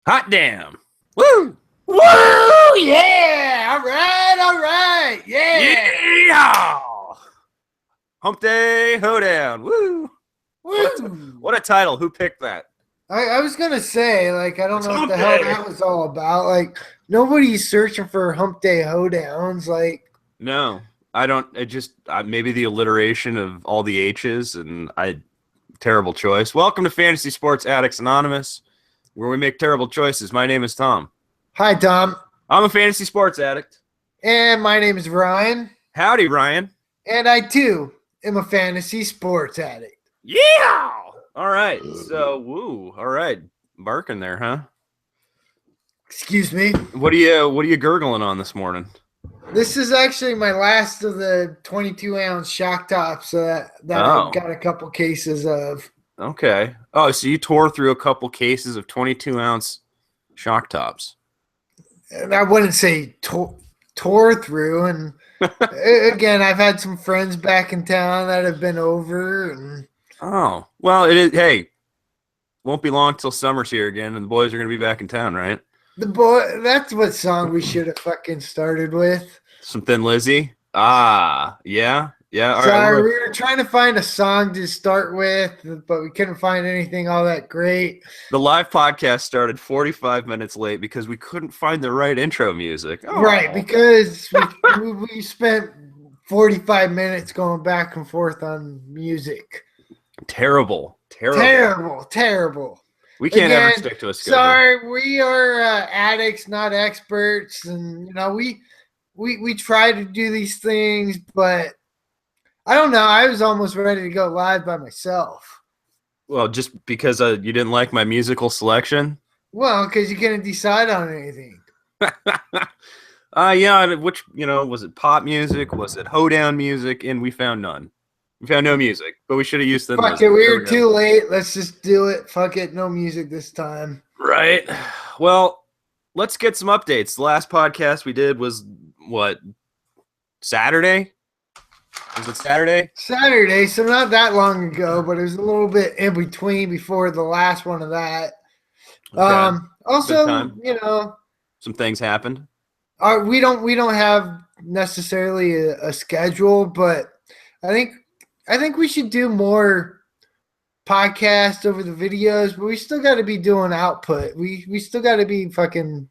Hot damn. Woo! Woo! Yeah! All right! Yeah! Yeah! Humpday Hoedown. Woo! Woo! What a title. Who picked that? I was gonna say, like, I don't It's know what Hump the hell Day. that was all about. Like, nobody's searching for Humpday Hoedowns. Like, No, I don't. It just maybe the alliteration of all the H's and terrible choice. Welcome to Fantasy Sports Addicts Anonymous, where we make terrible choices. My name is Tom. hi, Tom. I'm a fantasy sports addict. And my name is Ryan. Howdy, Ryan. And I, too, am a fantasy sports addict. Yeah! All right. So, woo. All right. Barking there, huh? Excuse me. What are you gurgling on this morning? This is actually my last of the 22-ounce shock tops that Oh. I got a couple cases of. Okay. Oh, so you tore through a couple cases of 22-ounce shock tops. And I wouldn't say tore through. And again, I've had some friends back in town that have been over. And Oh, well, it is. Hey, won't be long till summer's here again, and the boys are going to be back in town, right? that's what song we should have fucking started with. Some Thin Lizzy. Ah, yeah. All Sorry, right. we were trying to find a song to start with, but we couldn't find anything all that great. The live podcast started 45 minutes late because we couldn't find the right intro music. Oh. Right, because we spent 45 minutes going back and forth on music. Terrible. We can't ever stick to a schedule. Sorry, we are addicts, not experts, and we try to do these things, but I don't know. I was almost ready to go live by myself. Well, just because you didn't like my musical selection? Well, because you couldn't decide on anything. Yeah, which, was it pop music? Was it hoedown music? And we found none. We found no music, but we should have used them. Fuck it, we were too late. Let's just do it. Fuck it, no music this time. Right. Well, let's get some updates. The last podcast we did was, what, Saturday? Was it Saturday? Saturday, so not that long ago, but it was a little bit in between before the last one of that. Okay. Also, some things happened. We don't have necessarily a schedule, but I think we should do more podcasts over the videos, but we still got to be doing output. We still got to be fucking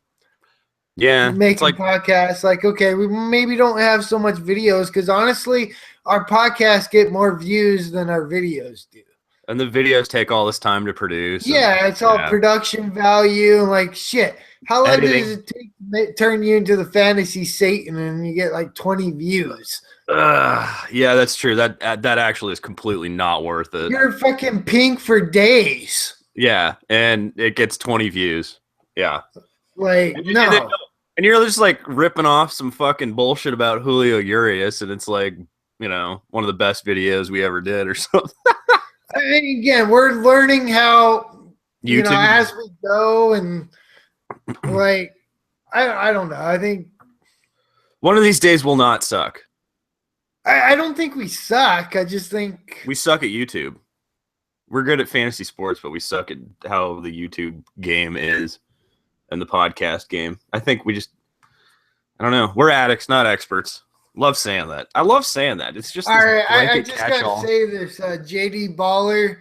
making podcasts. Like, okay, we maybe don't have so much videos because honestly, our podcasts get more views than our videos do. And the videos take all this time to produce. Yeah, it's all production value. Like, shit. How long Editing. does it take to turn you into the fantasy Satan and you get like 20 views? Yeah, that's true. That actually is completely not worth it. You're fucking pink for days. Yeah, and it gets 20 views. Yeah. Like, no. And you're just like ripping off some fucking bullshit about Julio Urias, and it's like, one of the best videos we ever did or something. I mean, again, we're learning how, YouTube. As we go, and like, I don't know. I think one of these days will not suck. I don't think we suck. I just think we suck at YouTube. We're good at fantasy sports, but we suck at how the YouTube game is and the podcast game. I think I don't know. We're addicts, not experts. Love saying that. I love saying that. It's just all right. I just catch-all. gotta say this. JD Baller.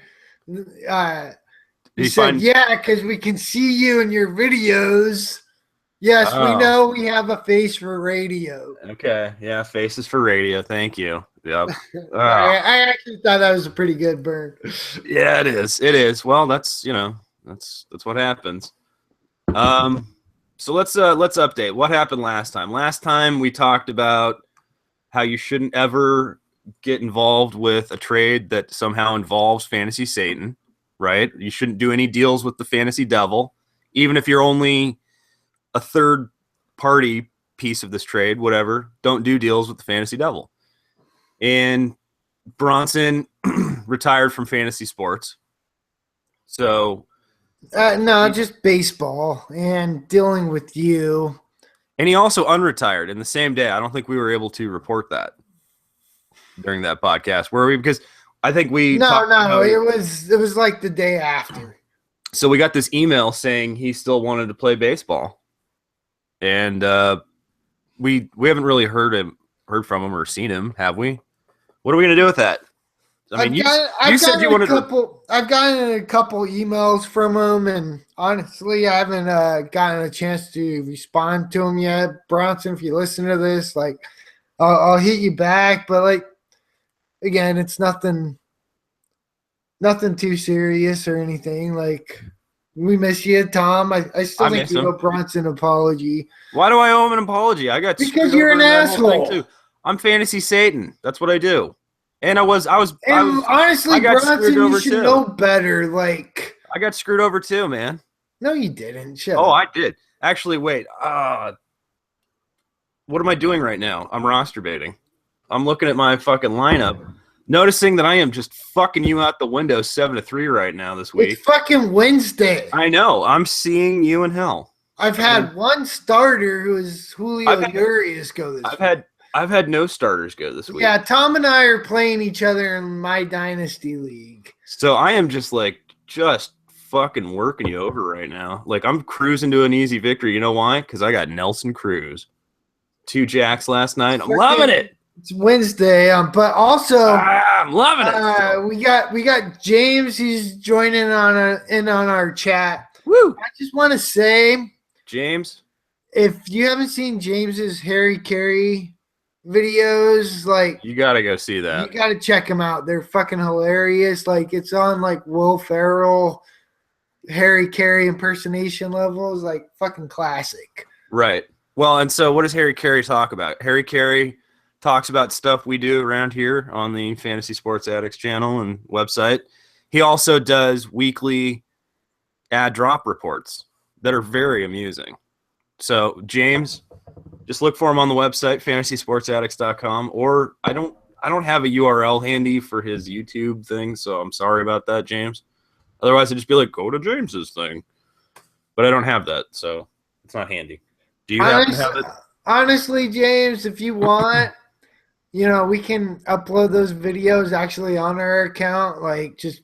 He said, "Yeah, because we can see you in your videos." Yes, we know we have a face for radio. Okay, yeah, faces for radio. Thank you. Yep. I actually thought that was a pretty good burn. Yeah, it is. It is. Well, that's that's what happens. So let's update. What happened last time? Last time we talked about how you shouldn't ever get involved with a trade that somehow involves Fantasy Satan, right? You shouldn't do any deals with the Fantasy Devil, even if you're only a third party piece of this trade, whatever. Don't do deals with the Fantasy Devil. And Bronson retired from fantasy sports. So no, just baseball and dealing with you. And he also unretired in the same day. I don't think we were able to report that during that podcast, were we? Because I think we no, it was like the day after. So we got this email saying he still wanted to play baseball, and we haven't really heard from him or seen him, have we? What are we gonna do with that? I mean, you said you wanted to. I've gotten a couple emails from him, and honestly, I haven't gotten a chance to respond to him yet. Bronson, if you listen to this, like, I'll hit you back, but like, again, it's nothing too serious or anything. Like, we miss you, Tom. I still think you owe Bronson an apology. Why do I owe him an apology? I got because you're an asshole. Too. I'm Fantasy Satan. That's what I do. And honestly, Bronson, you should know better. Like, I got screwed over too, man. No, you didn't. Shut up. I did. Actually, wait. What am I doing right now? I'm roster baiting. I'm looking at my fucking lineup, noticing that I am just fucking you out the window 7-3 right now this week. It's fucking Wednesday. I know. I'm seeing you in hell. I've had one starter who is Julio Urias go this week. I've had no starters go this week. Yeah, Tom and I are playing each other in my Dynasty League. So I am just fucking working you over right now. Like, I'm cruising to an easy victory. You know why? Because I got Nelson Cruz. 2 jacks last night. I'm loving it. It's Wednesday, but also I'm loving it. We got James. He's joining in on our chat. Woo! I just want to say, James, if you haven't seen James's Harry Carey videos, like, you gotta go see that. You gotta check them out. They're fucking hilarious. Like, it's on like Will Ferrell, Harry Carey impersonation levels. Like, fucking classic. Right. Well, and so what does Harry Carey talk about? Harry Carey talks about stuff we do around here on the Fantasy Sports Addicts channel and website. He also does weekly ad drop reports that are very amusing. So, James, just look for him on the website, fantasysportsaddicts.com, or I don't have a URL handy for his YouTube thing, so I'm sorry about that, James. Otherwise, I'd just be like, go to James's thing. But I don't have that, so it's not handy. Do you happen to have it? Honestly, James, if you want, we can upload those videos actually on our account. Like, just,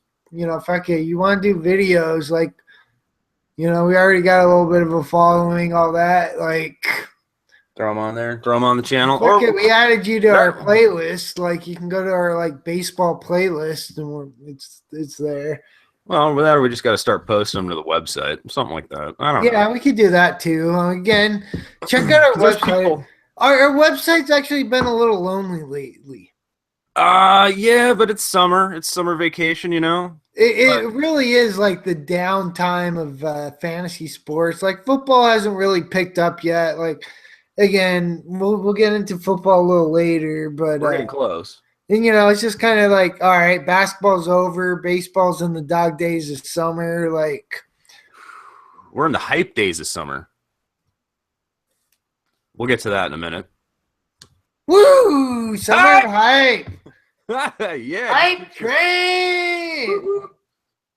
fuck it. You want to do videos, like, we already got a little bit of a following, all that. Like, throw them on there. Throw them on the channel. Look, we added you to our playlist. Like, you can go to our, like, baseball playlist, and it's there. Well, with that, we just got to start posting them to the website, something like that. I don't know. Yeah, we could do that too. Again, check out our website. Our website's actually been a little lonely lately. Yeah, but it's summer. It's summer vacation, It really is like the downtime of fantasy sports. Like, football hasn't really picked up yet. Like, again, we'll get into football a little later, but we're getting close. And, it's just kind of like, all right, basketball's over. Baseball's in the dog days of summer. Like, we're in the hype days of summer. We'll get to that in a minute. Woo! Summer hype. Yeah. Hype train.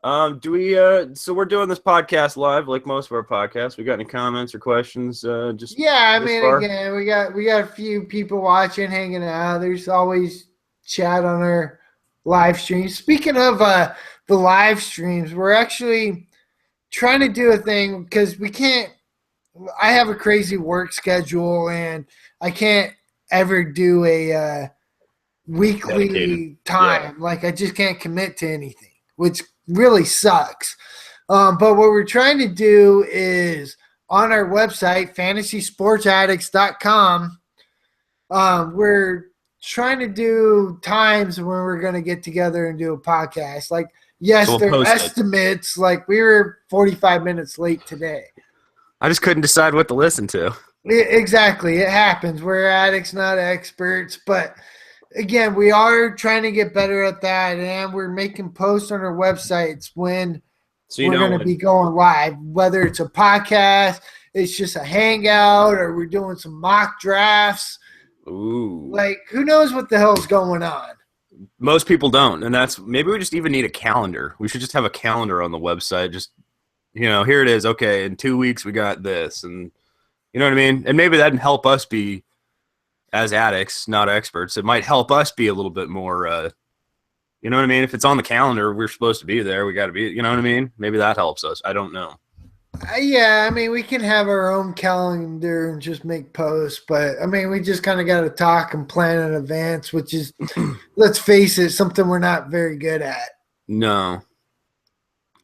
So we're doing this podcast live, like most of our podcasts. We got any comments or questions? Again, we got a few people watching, hanging out. There's always chat on our live streams. Speaking of the live streams, we're actually trying to do a thing because I have a crazy work schedule and I can't ever do a weekly time. Yeah. Like, I just can't commit to anything, which really sucks. But what we're trying to do is on our website, fantasysportsaddicts.com, we're trying to do times when we're going to get together and do a podcast. Like, yes, so there are estimates. Like, we were 45 minutes late today. I just couldn't decide what to listen to. Exactly. It happens. We're addicts, not experts. But, again, we are trying to get better at that, and we're making posts on our websites when we're going to be going live, whether it's a podcast, it's just a hangout, or we're doing some mock drafts. Ooh. Like, who knows what the hell's going on? Most people don't, and maybe we just even need a calendar. We should just have a calendar on the website. Just, here it is. Okay, in 2 weeks we got this, and you know what I mean? And maybe that'd help us be, as addicts, not experts, it might help us be a little bit more You know what I mean? If it's on the calendar, we're supposed to be there. We got to be. You know what I mean? Maybe that helps us. I don't know. Yeah, I mean, we can have our own calendar and just make posts, but I mean, we just kind of got to talk and plan in advance, which is, let's face it, something we're not very good at. No.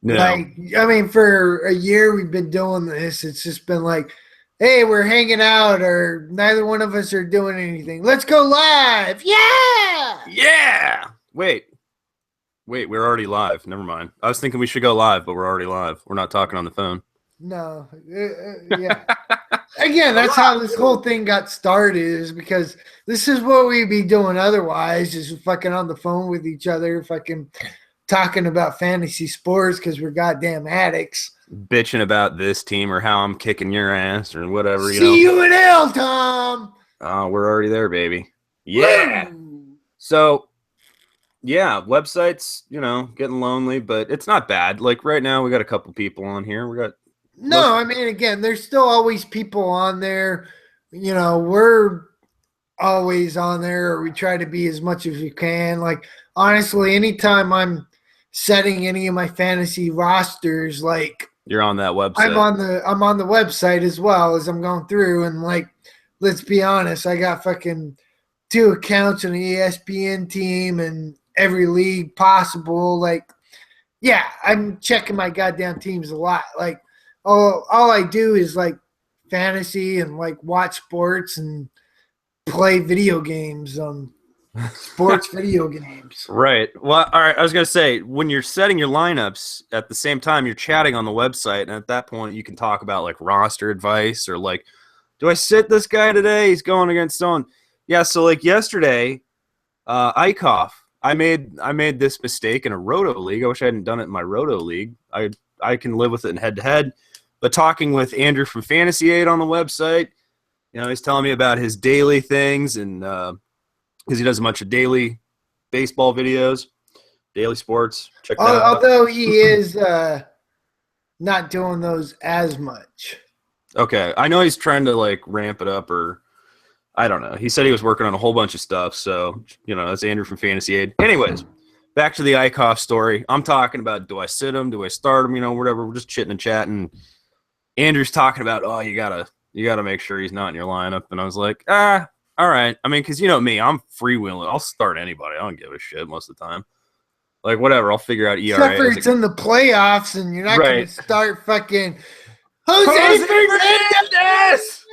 Like, I mean, for a year we've been doing this. It's just been like, hey, we're hanging out, or neither one of us are doing anything. Let's go live. Yeah. Yeah. Wait, we're already live. Never mind. I was thinking we should go live, but we're already live. We're not talking on the phone. No. Yeah. Again, that's how this whole thing got started, is because this is what we'd be doing otherwise, just fucking on the phone with each other, fucking talking about fantasy sports because we're goddamn addicts. Bitching about this team or how I'm kicking your ass or whatever. See you in hell, Tom. Oh, we're already there, baby. Yeah. Woo. So, yeah, websites, getting lonely, but it's not bad. Like right now, we got a couple people on here. I mean, again, there's still always people on there. We're always on there, or we try to be as much as we can. Like, honestly, anytime I'm setting any of my fantasy rosters, like, you're on that website. I'm on the website as well as I'm going through, and like, let's be honest, I got fucking 2 accounts on the ESPN team and every league possible. Like, yeah, I'm checking my goddamn teams a lot. Like, all I do is like fantasy and like watch sports and play video games on sports video games. Right. Well, all right. I was going to say, when you're setting your lineups at the same time, you're chatting on the website. And at that point, you can talk about like roster advice or like, do I sit this guy today? He's going against someone. Yeah. So like yesterday, Eichhoff, I made this mistake in a Roto league. I wish I hadn't done it in my Roto league. I can live with it in head to head. But talking with Andrew from Fantasy Aid on the website, he's telling me about his daily things, and because he does a bunch of daily baseball videos, daily sports. Check that out. Although he is not doing those as much. Okay, I know he's trying to like ramp it up, or I don't know. He said he was working on a whole bunch of stuff, so that's Andrew from Fantasy Aid. Anyways, back to the Eichhoff story. I'm talking about, do I sit him? Do I start him? Whatever. We're just chitting and chatting. Andrew's talking about, oh, you gotta make sure he's not in your lineup, and I was like, all right. I mean, because me, I'm freewheeling. I'll start anybody. I don't give a shit most of the time. Like whatever, I'll figure out ERA. Except for it's in the playoffs, and you're not going to start fucking Jose Fernandez,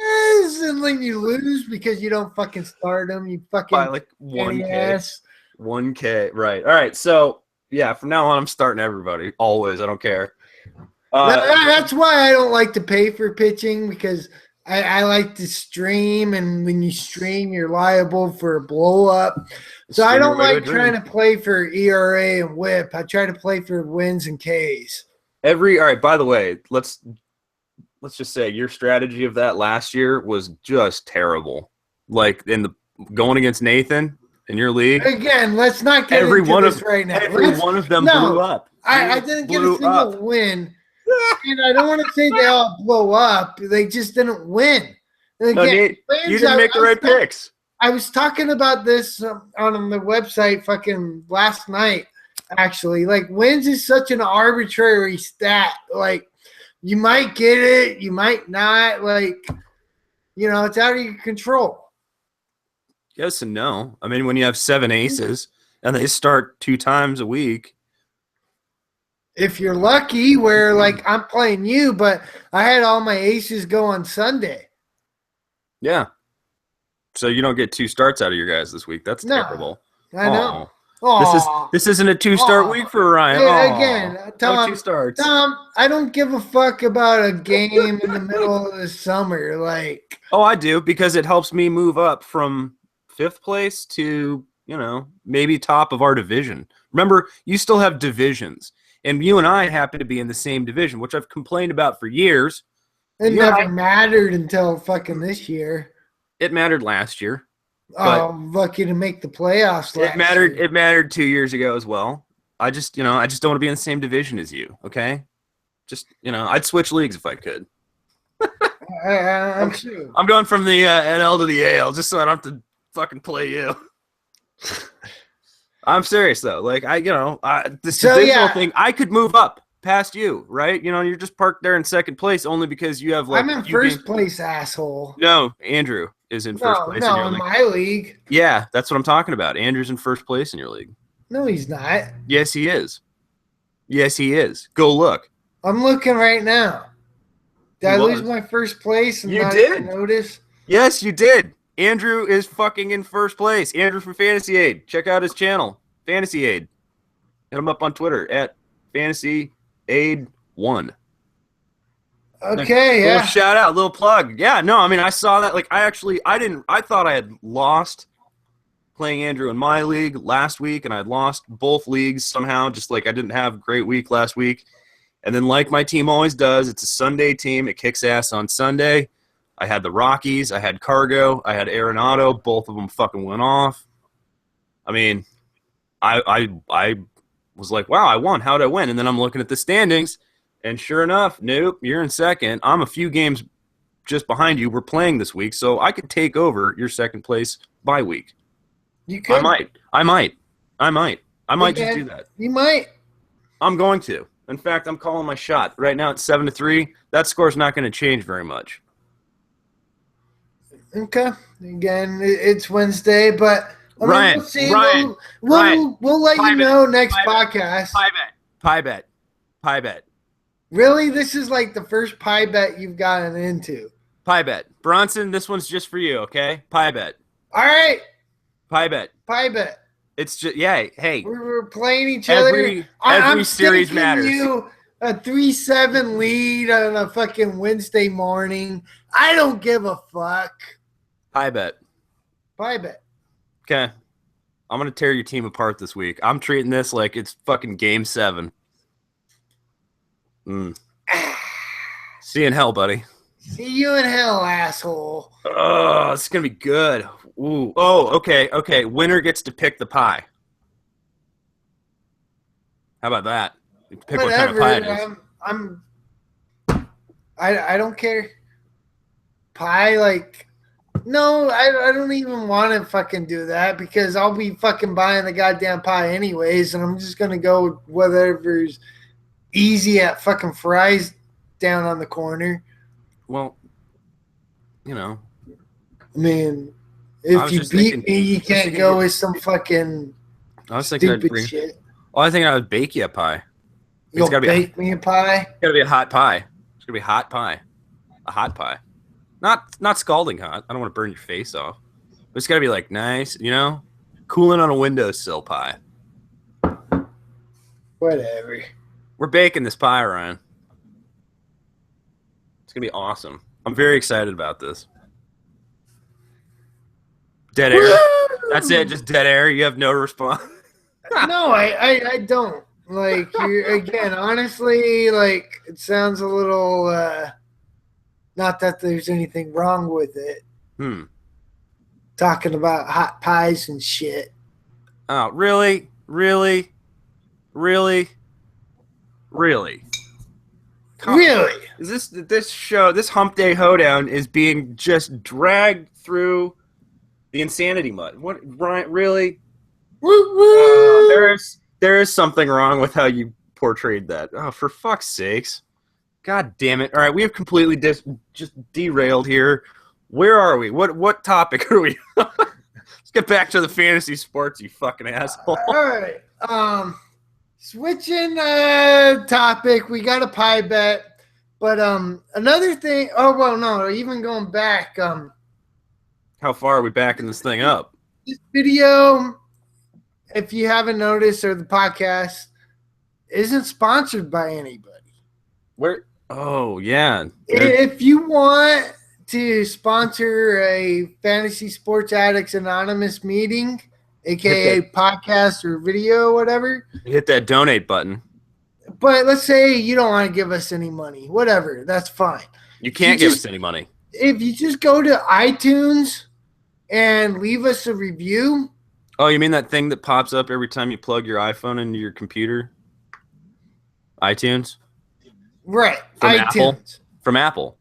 and then you lose because you don't fucking start him. You fucking by like 1K. 1K, right? All right. So yeah, from now on, I'm starting everybody always. I don't care. That's why I don't like to pay for pitching, because I like to stream, and when you stream, you're liable for a blow up. So I don't like trying to play for ERA and WHIP. I try to play for wins and Ks. All right. By the way, let's just say your strategy of that last year was just terrible. Like going against Nathan in your league. Again, let's not get into this right now. Every one of them blew up. I didn't get a single win. And I don't want to say they all blow up. They just didn't win. And again, Nate, you didn't make the right picks. I was talking about this on the website fucking last night, actually. Like, wins is such an arbitrary stat. Like, you might get it, you might not. Like, it's out of your control. Yes and no. I mean, when you have 7 aces and they start 2 times a week. If you're lucky, where like I'm playing you, but I had all my aces go on Sunday. Yeah. So you don't get 2 starts out of your guys this week. That's terrible. I know. This isn't a 2-start week for Ryan. Yeah, again, Tom, no 2 starts. Tom, I don't give a fuck about a game in the middle of the summer. Like, I do, because it helps me move up from 5th place to maybe top of our division. Remember, you still have divisions. And you and I happen to be in the same division, which I've complained about for years. It never mattered until fucking this year. It mattered last year. Lucky to make the playoffs. It mattered 2 years ago as well. I just don't want to be in the same division as you. Okay, I'd switch leagues if I could. I'm sure. I'm going from the NL to the AL just so I don't have to fucking play you. I'm serious though. Like this So, divisional yeah. thing, I could move up past you, right? You're just parked there in second place only because you have like I'm in a few first games. place, asshole. No, Andrew is in first place in your in league. my league. Yeah, that's what I'm talking about. Andrew's in first place in your league. No, he's not. Yes, he is. Yes, he is. Go look. I'm looking right now. Did He I lose was. my first place and You not did. even notice? Yes, you did. Andrew is fucking in first place. Andrew from Fantasy Aid. Check out his channel, Fantasy Aid. Hit him up on Twitter at Fantasy Aid 1. Okay, Little yeah. shout out, little plug. Yeah, no, I mean, I saw that. Like, I thought I had lost playing Andrew in my league last week, and I'd lost both leagues somehow. Just like I didn't have a great week last week. And then, like my team always does, it's a Sunday team. It kicks ass on Sunday. I had the Rockies. I had Cargo. I had Arenado. Both of them fucking went off. I mean, I was like, wow, I won. How'd I win? And then I'm looking at the standings, and sure enough, nope, you're in second. I'm a few games just behind you. We're playing this week, so I could take over your second place bye week. You could. I might just do that. You might. I'm going to. In fact, I'm calling my shot. Right now it's 7-3. That score's not going to change very much. Okay. Again, it's Wednesday, but Ryan, we'll see. Ryan, We'll let you know next podcast. Pie bet. Really? This is like the first pie bet you've gotten into. Pie bet. Bronson, this one's just for you, okay? Pie bet. All right. Pie bet. Pie bet. It's just, yeah, hey. We're playing each other. Every series matters. You a 3-7 lead on a fucking Wednesday morning. I don't give a fuck. Pie bet. Pie bet. Okay. I'm going to tear your team apart this week. I'm treating this like it's fucking game 7. See you in hell, buddy. See you in hell, asshole. Oh, it's going to be good. Ooh. Oh, okay. Winner gets to pick the pie. How about that? You pick Whatever. what kind of pie it is. I don't care. Pie, like, no, I don't even want to fucking do that because I'll be fucking buying the goddamn pie anyways, and I'm just gonna go with whatever's easy at fucking fries down on the corner. Well, I mean, if you beat me, you can't go with some fucking stupid shit. Well, I think I would bake you a pie. You'll bake me a pie? It's got to be a hot pie. It's going to be a hot pie. A hot pie. Not scalding hot. I don't want to burn your face off. But it's got to be like nice, cooling on a windowsill pie. Whatever. We're baking this pie, Ryan. It's going to be awesome. I'm very excited about this. Dead air. Woo! That's it. Just dead air. You have no response. No, I don't. Like, again, honestly, like, it sounds a little, not that there's anything wrong with it. Talking about hot pies and shit. Oh, really? Really? Is this show, this Humpday Hoedown is being just dragged through the insanity mud? What, Ryan, really? There is something wrong with how you portrayed that. Oh, for fuck's sakes. God damn it. All right, we have completely just derailed here. Where are we? What topic are we on? Let's get back to the fantasy sports, you fucking asshole. All right. Switching topic, we got a pie bet. But another thing, even going back. How far are we backing this thing up? This video, if you haven't noticed, or the podcast, isn't sponsored by anybody. Where? Oh, yeah. If you want to sponsor a Fantasy Sports Addicts Anonymous meeting, aka podcast or video, whatever, hit that donate button. But let's say you don't want to give us any money. Whatever. That's fine. You can't give us any money. If you just go to iTunes and leave us a review. Oh, you mean that thing that pops up every time you plug your iPhone into your computer? iTunes? Right. From iTunes. Apple? From Apple.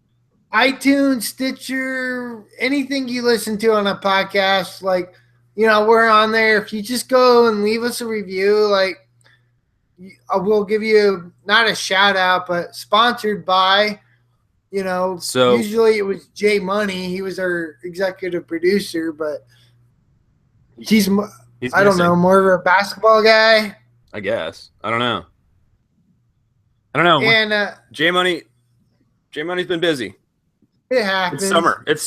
iTunes, Stitcher, anything you listen to on a podcast, like we're on there. If you just go and leave us a review, like, we'll give you not a shout out, but sponsored by. So Usually it was Jay Money. He was our executive producer, but he's I don't know, more of a basketball guy. I guess. I don't know. And Jay Money's been busy. it happens. It's summer. It's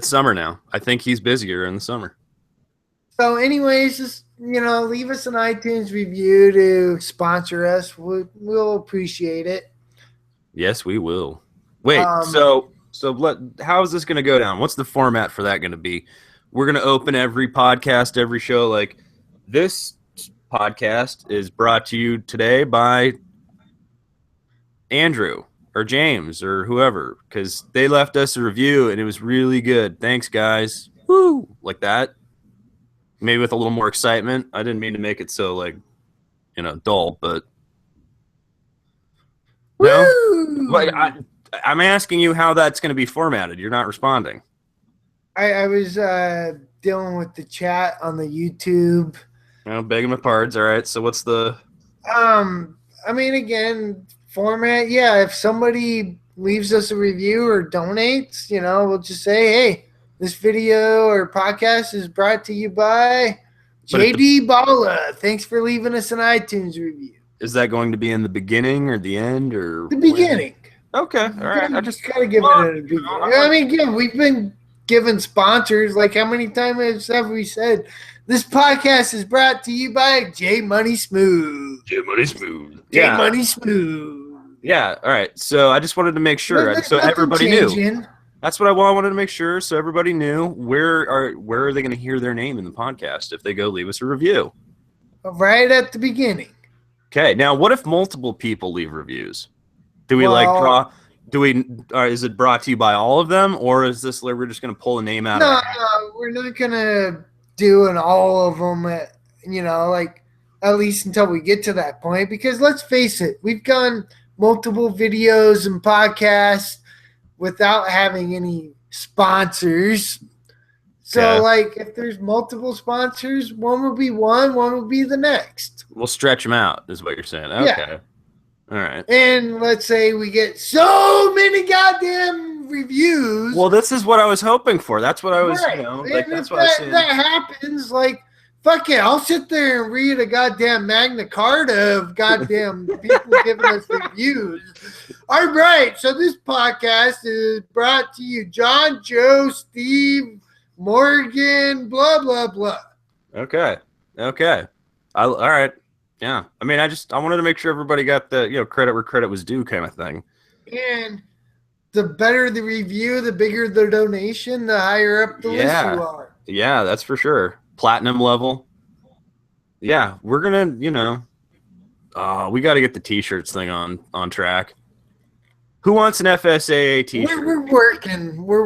summer now. I think he's busier in the summer. So anyways, just, leave us an iTunes review to sponsor us. We'll appreciate it. Yes, we will. Wait, so how is this going to go down? What's the format for that going to be? We're going to open every podcast, every show. Like, this podcast is brought to you today by Andrew or James or whoever, because they left us a review and it was really good. Thanks, guys. Woo! Like that. Maybe with a little more excitement. I didn't mean to make it so, like, dull, but no. Like, I'm asking you how that's going to be formatted. You're not responding. I was dealing with the chat on the YouTube. Begging my pardons. All right. So what's the? Again, format. Yeah, if somebody leaves us a review or donates, we'll just say, hey, this video or podcast is brought to you by JD Bala. Thanks for leaving us an iTunes review. Is that going to be in the beginning or the end or the beginning? Okay, all right. I just gotta give it a beginning. We've been given sponsors. Like, how many times have we said this podcast is brought to you by J Money Smooth? J Money Smooth. J Money Smooth. Yeah. All right. So I just wanted to make sure, so everybody knew. That's what I wanted to make sure, so everybody knew where are they going to hear their name in the podcast if they go leave us a review. Right at the beginning. Okay. Now, what if multiple people leave reviews? Do we draw? Do we? Is it brought to you by all of them, or is this like we're just going to pull a name out? No, we're not going to do all of them. At least until we get to that point. Because let's face it, we've done multiple videos and podcasts without having any sponsors. So, if there's multiple sponsors, one will be one will be the next. We'll stretch them out, is what you're saying. Okay. Yeah. All right. And let's say we get so many goddamn reviews. Well, this is what I was hoping for. That's what I was, that's what I was saying. That happens, fuck it. I'll sit there and read a goddamn Magna Carta of goddamn people giving us reviews. All right. So this podcast is brought to you, John, Joe, Steve, Morgan, blah, blah, blah. Okay. All right. Yeah. I wanted to make sure everybody got the, credit where credit was due kind of thing. And the better the review, the bigger the donation, the higher up the list you are. Yeah, that's for sure. Platinum level. Yeah, we're gonna, we got to get the t-shirts thing on track. Who wants an FSAA t-shirt? We're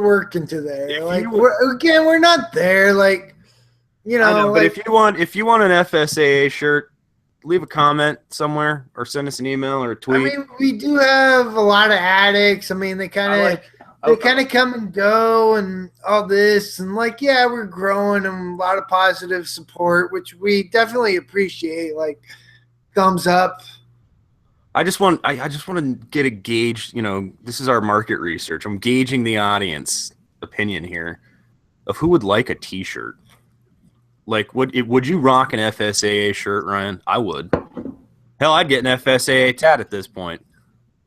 working to there. We're not there. I know, but if you want an FSAA shirt, leave a comment somewhere or send us an email or a tweet. We do have a lot of addicts. They kind of come and go and all this, and we're growing and a lot of positive support, which we definitely appreciate. Thumbs up. I just want to get a gauge. This is our market research. I'm gauging the audience opinion here of who would like a T-shirt. Would you rock an FSAA shirt, Ryan? I would. Hell, I'd get an FSAA tat at this point.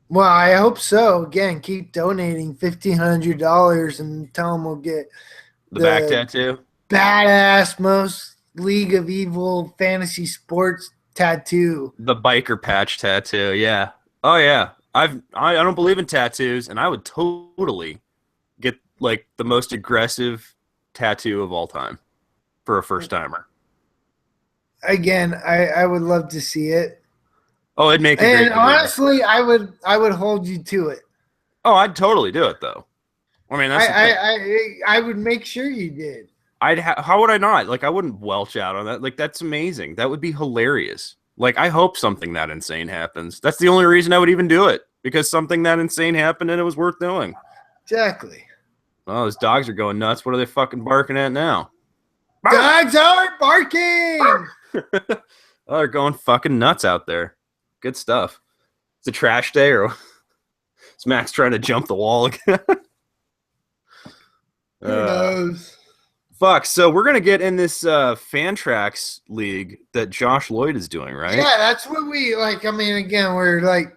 Well, I hope so. Again, keep donating $1,500 and tell them we'll get the back tattoo. Badass most League of Evil fantasy sports tattoo. The biker patch tattoo. Yeah. Oh yeah. I don't believe in tattoos, and I would totally get the most aggressive tattoo of all time for a first timer. Again, I would love to see it. Oh, it'd make it great. And honestly, I would hold you to it. Oh, I'd totally do it though. That's I would make sure you did. How would I not? I wouldn't welch out on that. That's amazing. That would be hilarious. I hope something that insane happens. That's the only reason I would even do it, because something that insane happened and it was worth doing. Exactly. Oh, those dogs are going nuts. What are they fucking barking at now? Dogs are barking. Oh, they're going fucking nuts out there. Good stuff. It's a trash day, or is Max trying to jump the wall again? Who knows? Fuck. So we're gonna get in this Fantrax league that Josh Lloyd is doing, right? Yeah, that's what we like. I mean, again, we're like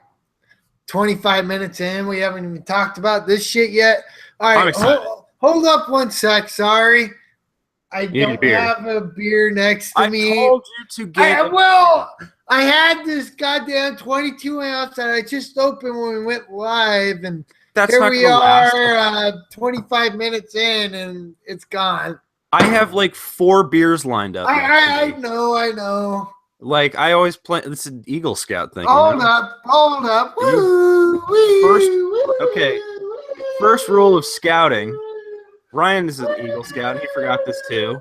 25 minutes in. We haven't even talked about this shit yet. All right, hold up one sec. Sorry. I don't have a beer next to me. I told you to get. I had this goddamn 22 ounce that I just opened when we went live, and here we are, 25 minutes in, and it's gone. I have like 4 beers lined up. I know. Like I always play. It's an Eagle Scout thing. Hold up. First rule of scouting. Ryan is an Eagle Scout. He forgot this too.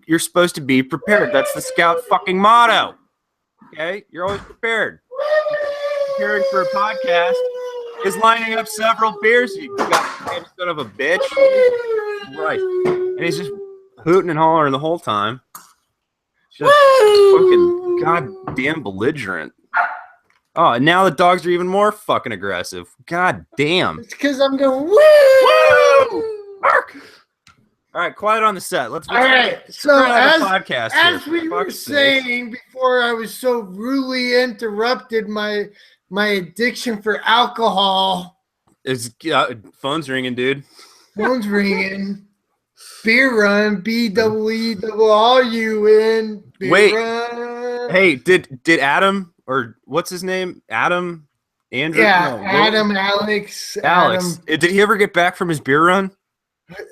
You're supposed to be prepared. That's the Scout fucking motto. Okay? You're always prepared. Preparing for a podcast is lining up several beers. You got son of a bitch. Right. And he's just hooting and hollering the whole time. Just fucking goddamn belligerent. Oh, and now the dogs are even more fucking aggressive. God damn. It's because I'm going, woo! Mark! All right, quiet on the set. All right, so as we were saying before, I was so rudely interrupted. My addiction for alcohol. Is phone's ringing, dude. Phone's ringing. Beer run, BEERUN. Wait. Run. Hey, did Adam, or what's his name? Adam? Andrew? Yeah, no, Alex. Did he ever get back from his beer run?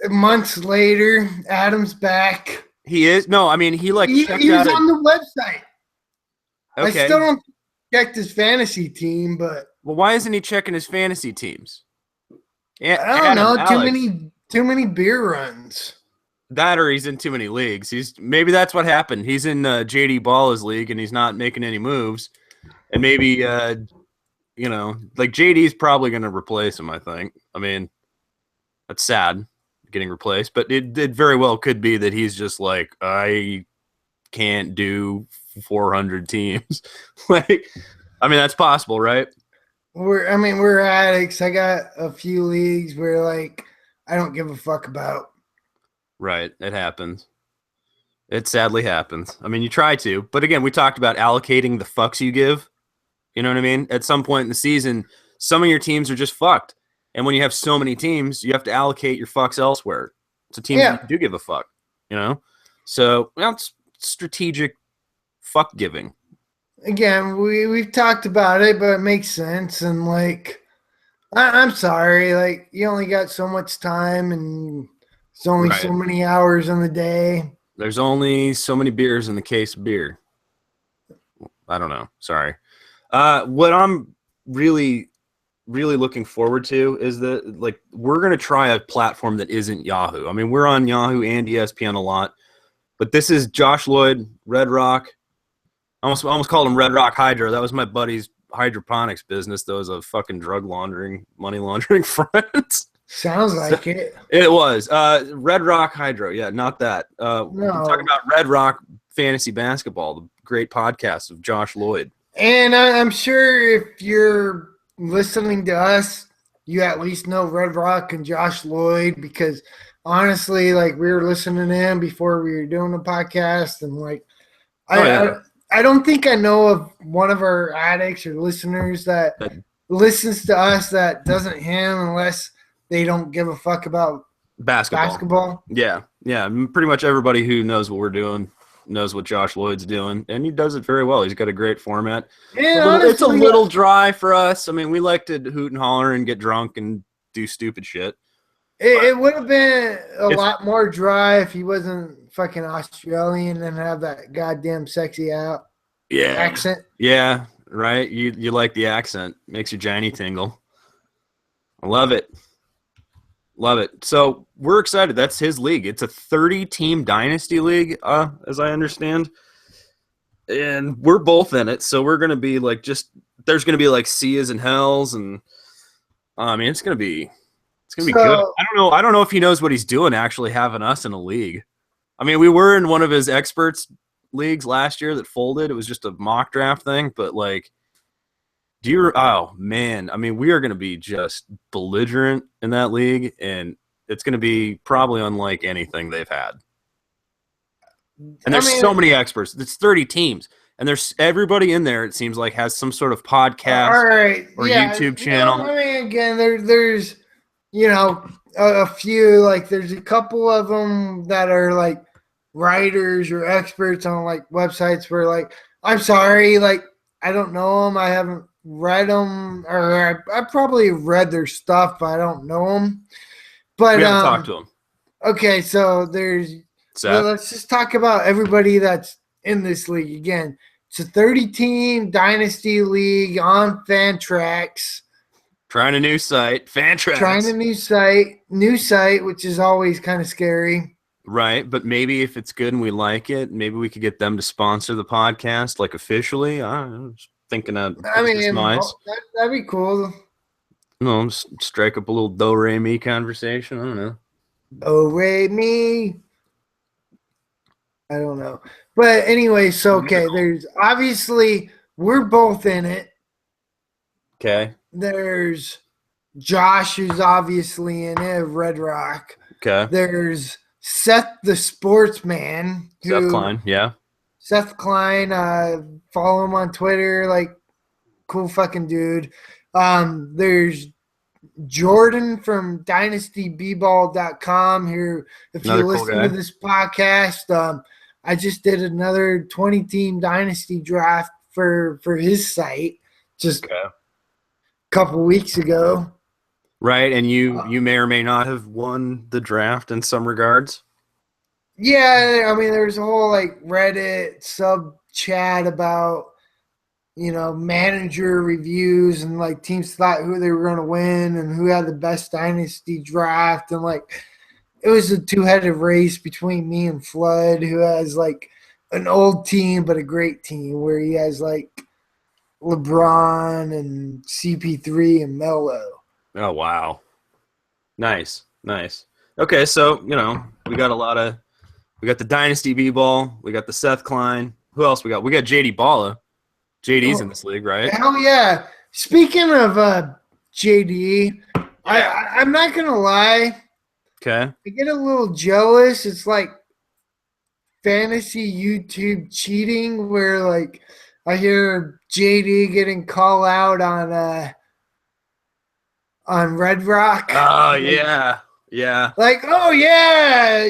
Months later, Adam's back. He is? No, I mean, he was on the website. Okay. I still don't check his fantasy team, but well, why isn't he checking his fantasy teams? I don't know. Too many beer runs. That, or he's in too many leagues. Maybe that's what happened. He's in JD Ball's league and he's not making any moves. And maybe like JD's probably going to replace him, I think. I mean, that's sad getting replaced, but it very well could be that he's just like, I can't do 400 teams. Like, I mean, that's possible, right? We're addicts. I got a few leagues where like I don't give a fuck about. Right. It happens. It sadly happens. I mean, you try to, but again, we talked about allocating the fucks you give. You know what I mean? At some point in the season, some of your teams are just fucked. And when you have so many teams, you have to allocate your fucks elsewhere. So teams that do give a fuck, you know? So it's strategic fuck giving. Again, we've talked about it, but it makes sense. And like, I'm sorry, like you only got so much time and it's only so many hours in the day. There's only so many beers in the case of beer. I don't know. Sorry. What I'm really looking forward to is that like we're going to try a platform that isn't Yahoo. I mean, we're on Yahoo and ESPN a lot, but this is Josh Lloyd, Red Rock. I almost called him Red Rock Hydro. That was my buddy's hydroponics business. That was a fucking money laundering front. Sounds like it. It was. Red Rock Hydro. Yeah, not that. No. We're talking about Red Rock Fantasy Basketball, the great podcast of Josh Lloyd. And I'm sure if you're listening to us, you at least know Red Rock and Josh Lloyd, because honestly, like we were listening to him before we were doing the podcast, and like I don't think I know of one of our addicts or listeners that listens to us that doesn't him unless they don't give a fuck about basketball. Yeah. Pretty much everybody who knows what we're doing knows what Josh Lloyd's doing, and he does it very well. He's got a great format. Yeah, it's a little dry for us. I mean, we like to hoot and holler and get drunk and do stupid shit. It would have been a lot more dry if he wasn't fucking Australian and have that goddamn sexy accent. Yeah, right. You like the accent. Makes your Johnny tingle. I love it. Love it. So we're excited. That's his league. It's a 30-team dynasty league, as I understand. And we're both in it. So we're going to be like there's going to be like Cias and Hells. And I mean, it's going to be It's gonna be good. I don't know if he knows what he's doing. Actually, having us in a league. I mean, we were in one of his experts leagues last year that folded. It was just a mock draft thing, but like, oh man, I mean, we are gonna be just belligerent in that league, and it's gonna be probably unlike anything they've had. And there's so many experts. It's 30 teams. And there's everybody in there, it seems like, has some sort of podcast or YouTube channel. I mean, again, there's a few, like there's a couple of them that are like writers or experts on like websites where like, I'm sorry, like I don't know them. I haven't read them, or I probably read their stuff, but I don't know them. But we haven't talked to them. Okay, so let's just talk about everybody that's in this league again. It's a 30-team dynasty league on Fantrax. Trying a new site, Fantrax. Trying a new site, which is always kind of scary. Right, but maybe if it's good and we like it, maybe we could get them to sponsor the podcast, like officially. I'm just thinking of. Nice. That'd be cool. No, strike up a little do re mi conversation. I don't know. Do re mi. I don't know. But anyway, so okay, there's obviously we're both in it. Okay. There's Josh, who's obviously in it, Red Rock. Okay. There's Seth the Sportsman. Seth Klein, yeah. Seth Klein, follow him on Twitter, like cool fucking dude. There's Jordan from DynastyBball.com here. If you listen to this podcast, I just did another 20-team dynasty draft for his site just a couple weeks ago. Right, and you may or may not have won the draft in some regards. Yeah, I mean, there's a whole like Reddit sub chat about manager reviews and like teams thought who they were going to win and who had the best dynasty draft, and like it was a two-headed race between me and Flood, who has like an old team but a great team where he has like LeBron and CP3 and Melo. Oh wow, nice. Okay, so we got the Dynasty B-Ball, we got the Seth Klein. Who else we got? We got JD Balla. JD's in this league, right? Hell yeah! Speaking of JD, I'm not gonna lie. Okay. I get a little jealous. It's like fantasy YouTube cheating, where like I hear JD getting call out on Red Rock. Oh yeah. Like, oh yeah,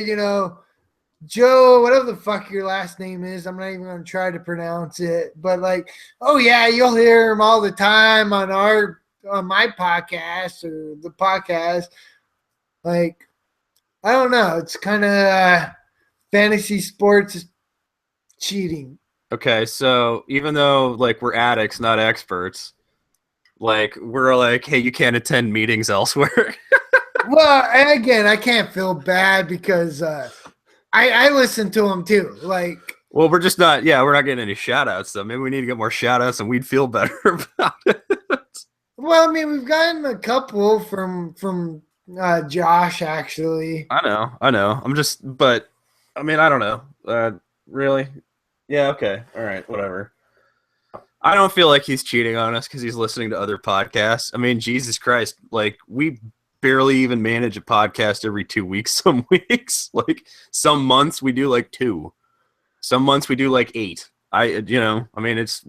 Joe, whatever the fuck your last name is, I'm not even going to try to pronounce it. But like, oh yeah, you'll hear him all the time on my podcast or the podcast. Like, I don't know. It's kind of fantasy sports cheating. Okay, so even though like we're addicts, not experts, like we're like, hey, you can't attend meetings elsewhere. Well, and again, I can't feel bad because I listen to them too. Like, well, we're not getting any shout outs though. Maybe we need to get more shout outs and we'd feel better about it. Well, I mean, we've gotten a couple from Josh actually. I know. I don't know. Really? Yeah. Okay. All right. Whatever. I don't feel like he's cheating on us because he's listening to other podcasts. I mean, Jesus Christ, like we barely even manage a podcast every 2 weeks. Some weeks, like some months we do like 2. Some months we do like 8. I mean, it's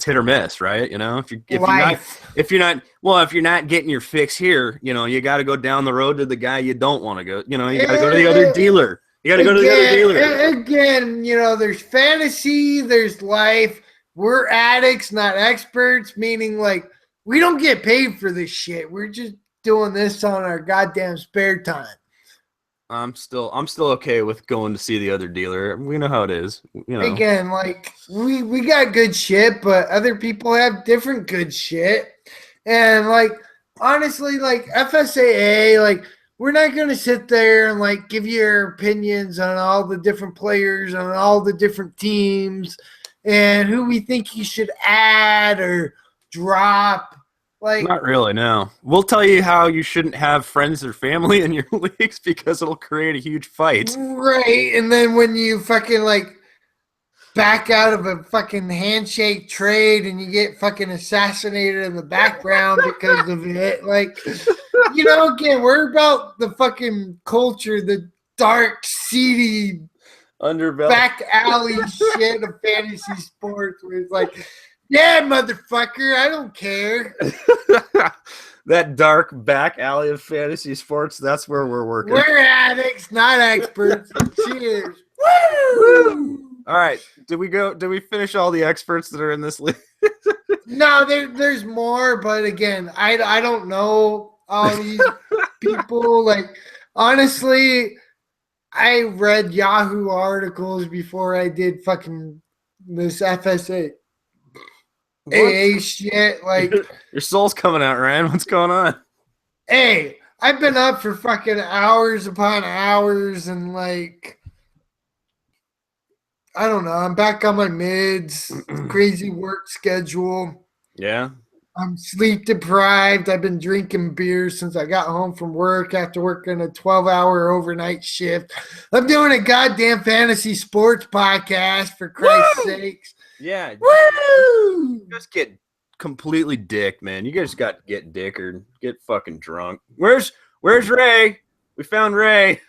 hit or miss, right? If you're not getting your fix here, you got to go down the road to the guy you don't want to go. You got to go to the other dealer. You got to go to the other dealer. Again, there's fantasy, there's life. We're addicts, not experts, meaning like we don't get paid for this shit. We're just doing this on our goddamn spare time. I'm still okay with going to see the other dealer. We know how it is. Again, like we got good shit, but other people have different good shit. And like honestly, like FSAA, like we're not gonna sit there and like give you your opinions on all the different players on all the different teams and who we think you should add or drop. Like, Not really, no. We'll tell you how you shouldn't have friends or family in your leagues because it'll create a huge fight. right. And then when you fucking like back out of a fucking handshake trade and you get fucking assassinated in the background because of it, like, again, we're about the fucking culture, the dark, seedy, Underbelly. back alley shit of fantasy sports where it's like, yeah, motherfucker, I don't care. That dark back alley of fantasy sports, that's where we're working. We're addicts, not experts. Cheers. Woo! All right. Did we finish all the experts that are in this league? No, there's more, but again, I don't know all these people. Like, honestly, I read Yahoo articles before I did fucking this FSA AA shit. Like, your soul's coming out, Ryan. What's going on? hey, I've been up for fucking hours upon hours, and like, I don't know. I'm back on my mids. Crazy work schedule. Yeah. I'm sleep deprived. I've been drinking beer since I got home from work after working a 12-hour overnight shift. I'm doing a goddamn fantasy sports podcast, for Christ's sakes. Yeah. Woo! Just get completely dicked, man. You guys got to get dickered. Get fucking drunk. Where's Ray? We found Ray.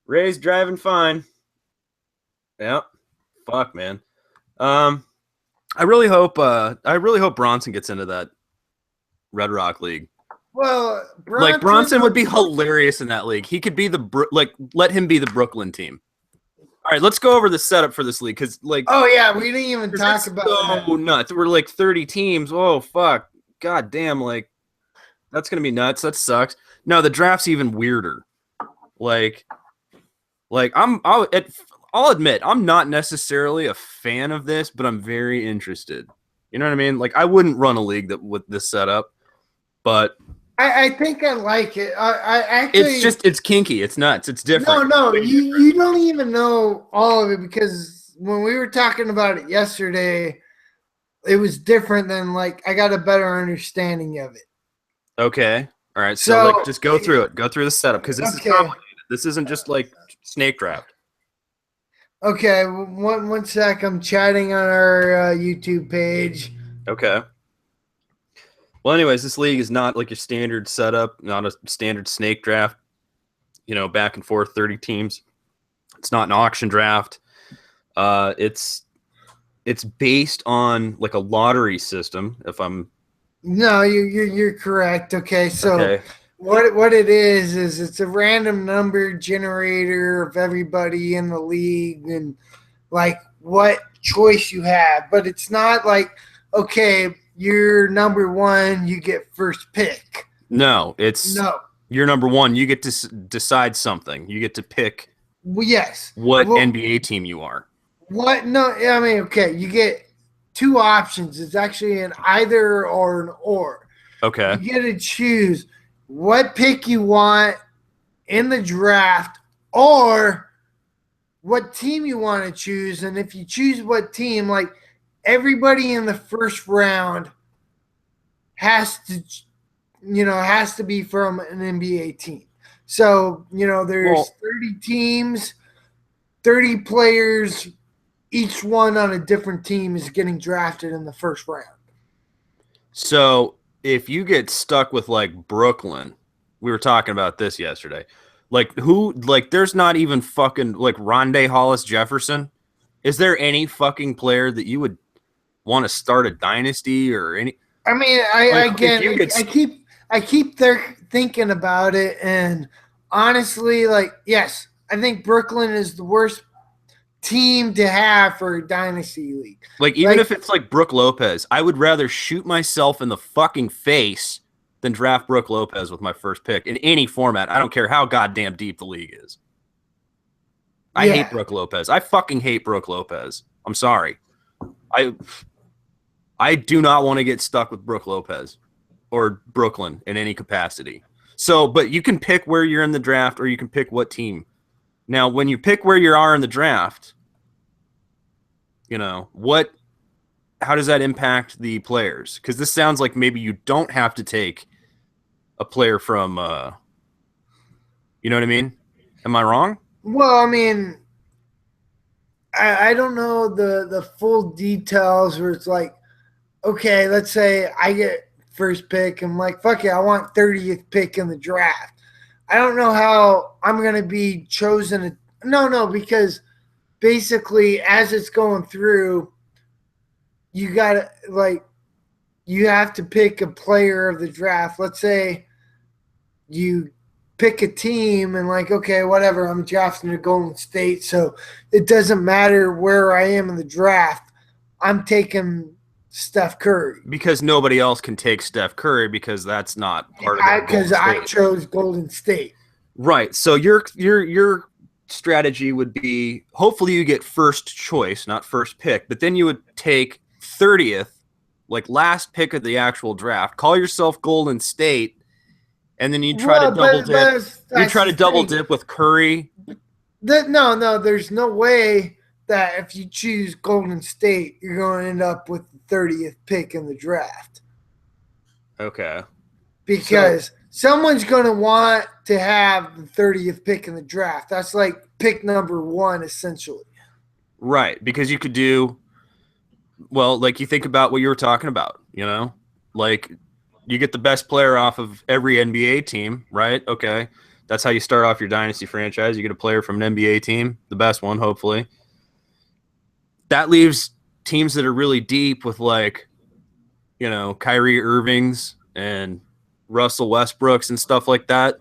Ray's driving fine. Yep. Fuck, man. I really hope Bronson gets into that Red Rock League. Well, Bronson would be hilarious in that league. He could be let him be the Brooklyn team. All right, let's go over the setup for this league because oh yeah, we didn't even talk about that. So nuts. We're like 30 teams. Oh fuck. God damn, that's gonna be nuts. That sucks. No, the draft's even weirder. I'll admit I'm not necessarily a fan of this, but I'm very interested. You know what I mean? Like, I wouldn't run a league with this setup, but I think I like it. I actually, it's kinky. It's nuts. It's different. No, you don't even know all of it because when we were talking about it yesterday, it was different than like I got a better understanding of it. Okay. All right. So just go through it. Go through the setup because this is complicated. This isn't just like snake draft. Okay, one sec. I'm chatting on our YouTube page. Okay. Well, anyways, this league is not like your standard setup, not a standard snake draft, back and forth, 30 teams. It's not an auction draft. It's based on like a lottery system, No, you're correct. Okay, so what it is it's a random number generator of everybody in the league and like what choice you have, but it's not like, okay, you're number one, you get first pick. No, you're number one, you get to decide something. You get to pick yes. What NBA team you are. What? No, I mean, okay, you get two options. It's actually an either or an or. Okay. You get to choose what pick you want in the draft or what team you want to choose. And if you choose what team, like everybody in the first round has to be from an NBA team. So, there's 30 teams, 30 players, each one on a different team is getting drafted in the first round. So if you get stuck with like Brooklyn, we were talking about this yesterday. There's not even fucking like Rondé Hollis Jefferson. Is there any fucking player that you would want to start a dynasty or any? I mean, I keep thinking about it, and honestly, like, yes, I think Brooklyn is the worst team to have for a dynasty league. Like, even if it's like Brook Lopez, I would rather shoot myself in the fucking face than draft Brook Lopez with my first pick in any format. I don't care how goddamn deep the league is. I hate Brook Lopez. I fucking hate Brook Lopez. I'm sorry. I do not want to get stuck with Brook Lopez or Brooklyn in any capacity. So, but you can pick where you're in the draft or you can pick what team. Now, when you pick where you are in the draft, impact the players? Because this sounds like maybe you don't have to take a player from, you know what I mean? Am I wrong? Well, I mean, I don't know the full details where it's like, okay, let's say I get first pick. I'm like, fuck it, I want 30th pick in the draft. I don't know how I'm going to be chosen. No, because basically as it's going through, you got to, like, you have to pick a player of the draft. Let's say you pick a team and like, okay, whatever, I'm drafting to Golden State, so it doesn't matter where I am in the draft. I'm taking Steph Curry. Because nobody else can take Steph Curry because that's not part of their Because I chose Golden State. Right. So your strategy would be hopefully you get first choice, not first pick, but then you would take 30th, like last pick of the actual draft, call yourself Golden State, and then you try to double dip. You try to double dip with Curry. No, there's no way that if you choose Golden State, you're going to end up with the 30th pick in the draft. Okay. Because someone's going to want to have the 30th pick in the draft. That's like pick number 1, essentially. Right. Because you could do, well, like you think about what you were talking about, you know? Like you get the best player off of every NBA team, right? Okay. That's how you start off your dynasty franchise. You get a player from an NBA team, the best one, hopefully. That leaves teams that are really deep with, like, you know, Kyrie Irvings and Russell Westbrooks and stuff like that.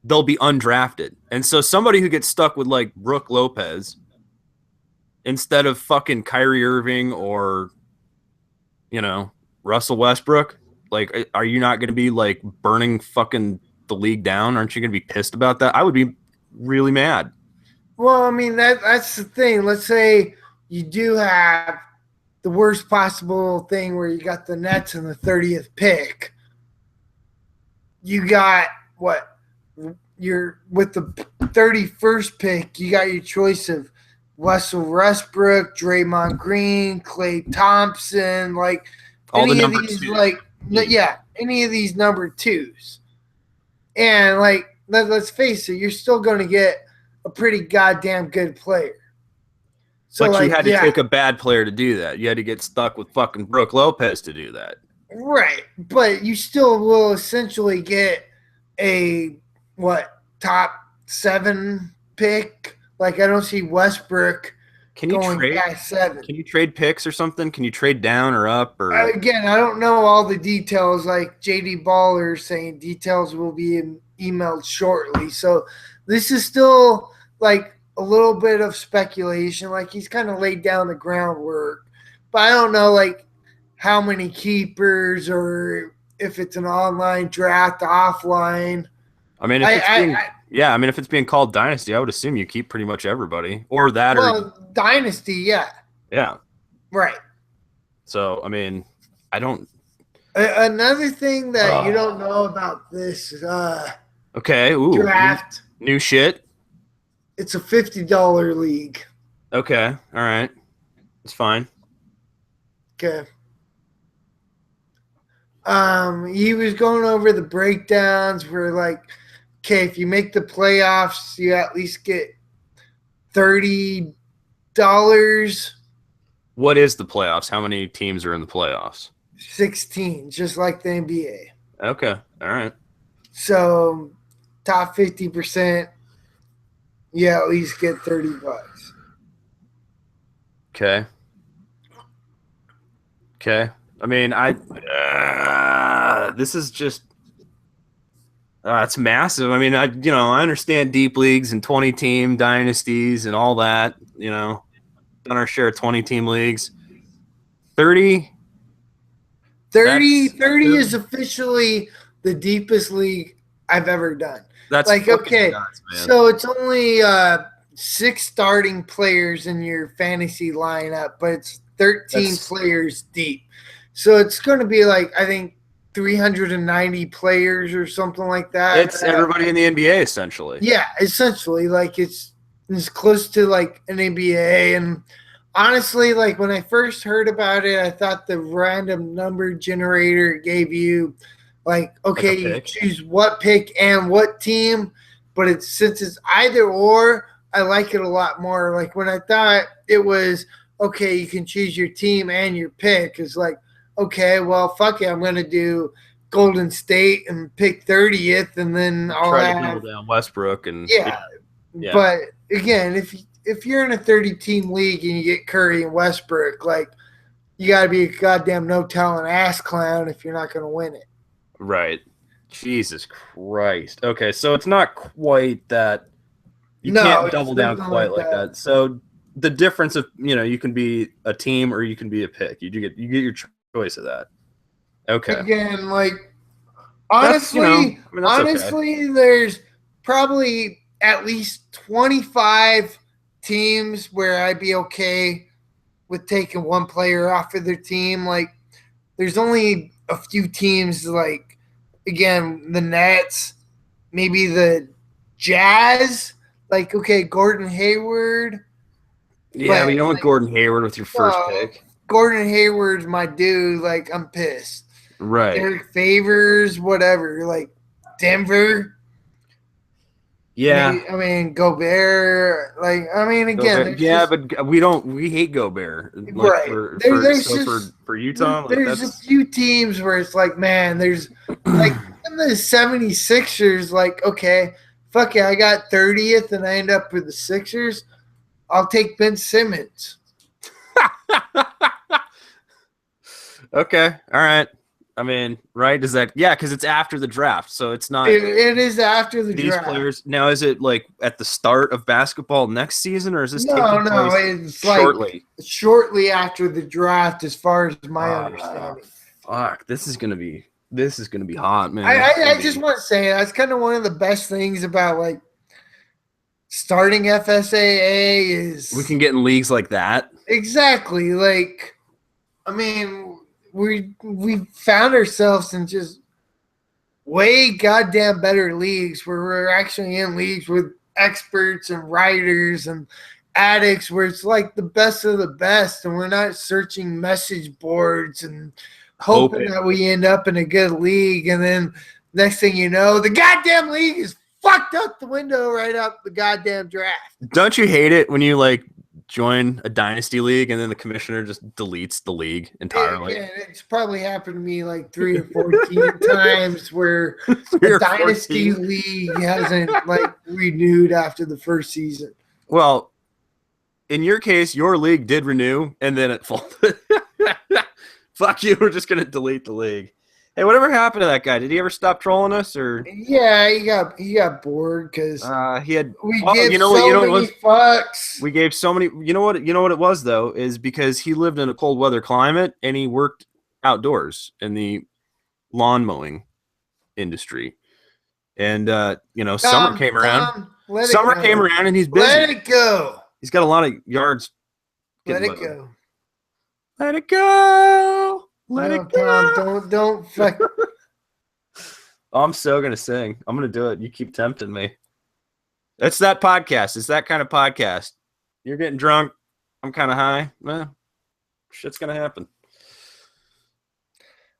They'll be undrafted. And so somebody who gets stuck with, like, Brook Lopez instead of fucking Kyrie Irving or, you know, Russell Westbrook, like, are you not going to be, like, burning fucking the league down? Aren't you going to be pissed about that? I would be really mad. Well, I mean, that's the thing. Let's say you do have the worst possible thing where you got the Nets in the 30th pick. You got what? You're with the 31st pick, you got your choice of Russell Westbrook, Draymond Green, Klay Thompson, like all any the of these, any of these number 2s. And like, let's face it, you're still going to get a pretty goddamn good player. So, but like, you had to take a bad player to do that. You had to get stuck with fucking Brook Lopez to do that. Right. But you still will essentially get a, top 7 pick? Like, I don't see Westbrook going past 7. Can you trade picks or something? Can you trade down or up? Or again, I don't know all the details. Like JD Baller saying details will be emailed shortly. So this is still like a little bit of speculation. Like he's kind of laid down the groundwork, but I don't know like how many keepers or if it's an online draft, offline. I mean, if it's being called Dynasty, I would assume you keep pretty much everybody or that. Well, Dynasty, yeah. Yeah. Right. So, I mean, I don't. Another thing that you don't know about this okay. Ooh, draft. New shit. It's a $50 league. Okay. All right. It's fine. Okay. He was going over the breakdowns where like, okay, if you make the playoffs, you at least get $30. What is the playoffs? How many teams are in the playoffs? 16, just like the NBA. Okay. All right. So top 50%, you at least get $30. Okay. Okay. I mean, this is just it's massive. I mean, I understand deep leagues and 20-team dynasties and all that. You know, done our share of 20-team leagues. 30 is officially the deepest league I've ever done. That's like okay, nuts, man. So it's only 6 starting players in your fantasy lineup, but it's 13 players deep. So it's going to be like, I think, 390 players or something like that. It's everybody in the NBA, essentially. Yeah, essentially. Like, it's close to, like, an NBA. And honestly, like when I first heard about it, I thought the random number generator gave you like, Like a okay, you pick? choose what pick and what team, but since it's either or, I like it a lot more. Like when I thought it was okay, you can choose your team and your pick. It's like, okay, well, fuck it, I'm gonna do Golden State and pick 30th, and then I'll Try to double have down Westbrook and yeah. yeah. But again, if you're in a 30-team league and you get Curry and Westbrook, like you got to be a goddamn no talent ass clown if you're not going to win it. Right. Jesus Christ. Okay, so it's not quite that you No, can't it's double down nothing quite like that. So the difference of you can be a team or you can be a pick. You get your choice of that. Okay. Again, like That's I honestly, mean that's okay. there's probably at least 25 teams where I'd be okay with taking one player off of their team. Like there's only a few teams like again, the Nets, maybe the Jazz, like okay, Gordon Hayward, Yeah, but but you don't want Gordon Hayward with your first well, pick. Gordon Hayward's my dude. Like I'm pissed. Right. Derek Favors, whatever. Like Denver. Yeah. Maybe, I mean Gobert. Like I mean again, Yeah, but we hate Gobert. Like right. for Utah, like There's a that's few teams where it's like, man, there's like in the 76ers, like, okay, fuck yeah, I got 30th and I end up with the Sixers. I'll take Ben Simmons. okay. All right. I mean, right? Does that because it's after the draft, so it's not It is after the these draft. players. Now, is it like at the start of basketball next season, or is this taking place it's shortly? Like shortly after the draft, as far as my understanding. Fuck, this is gonna be hot, man. I just want to say that's kind of one of the best things about like starting FSAA is we can get in leagues like that. Exactly. Like, I mean, we found ourselves in just way goddamn better leagues where we're actually in leagues with experts and writers and addicts where it's like the best of the best, and we're not searching message boards and hoping that we end up in a good league, and then next thing you know, the goddamn league is fucked out the window right out the goddamn draft. Don't you hate it when you like join a dynasty league and then the commissioner just deletes the league entirely? It's probably happened to me like 3 or 14 times where the dynasty league hasn't like renewed after the first season. Well, in your case, your league did renew and then it folded. Fuck you, we're just gonna delete the league. Hey, whatever happened to that guy? Did he ever stop trolling us, or? Yeah, he got bored because he had. We gave so many fucks. We gave so many. You know what it was though is because he lived in a cold weather climate and he worked outdoors in the lawn mowing industry, and summer came around. Summer came around and he's busy. Let it go. He's got a lot of yards. Let it go. Let it go. Let it go. Tom, don't fuck. Oh, I'm so gonna sing. I'm gonna do it. You keep tempting me. It's that podcast. It's that kind of podcast. You're getting drunk. I'm kind of high. Shit's gonna happen.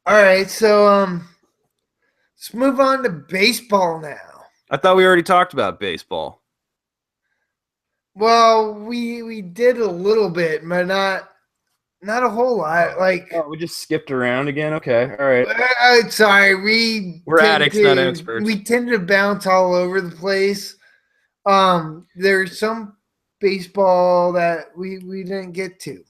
All right, so let's move on to baseball now. I thought we already talked about baseball. Well, we did a little bit, but not a whole lot. Like we just skipped around again. Okay, all right. Sorry, we're addicts, not experts. We tend to bounce all over the place. There's some baseball that we didn't get to.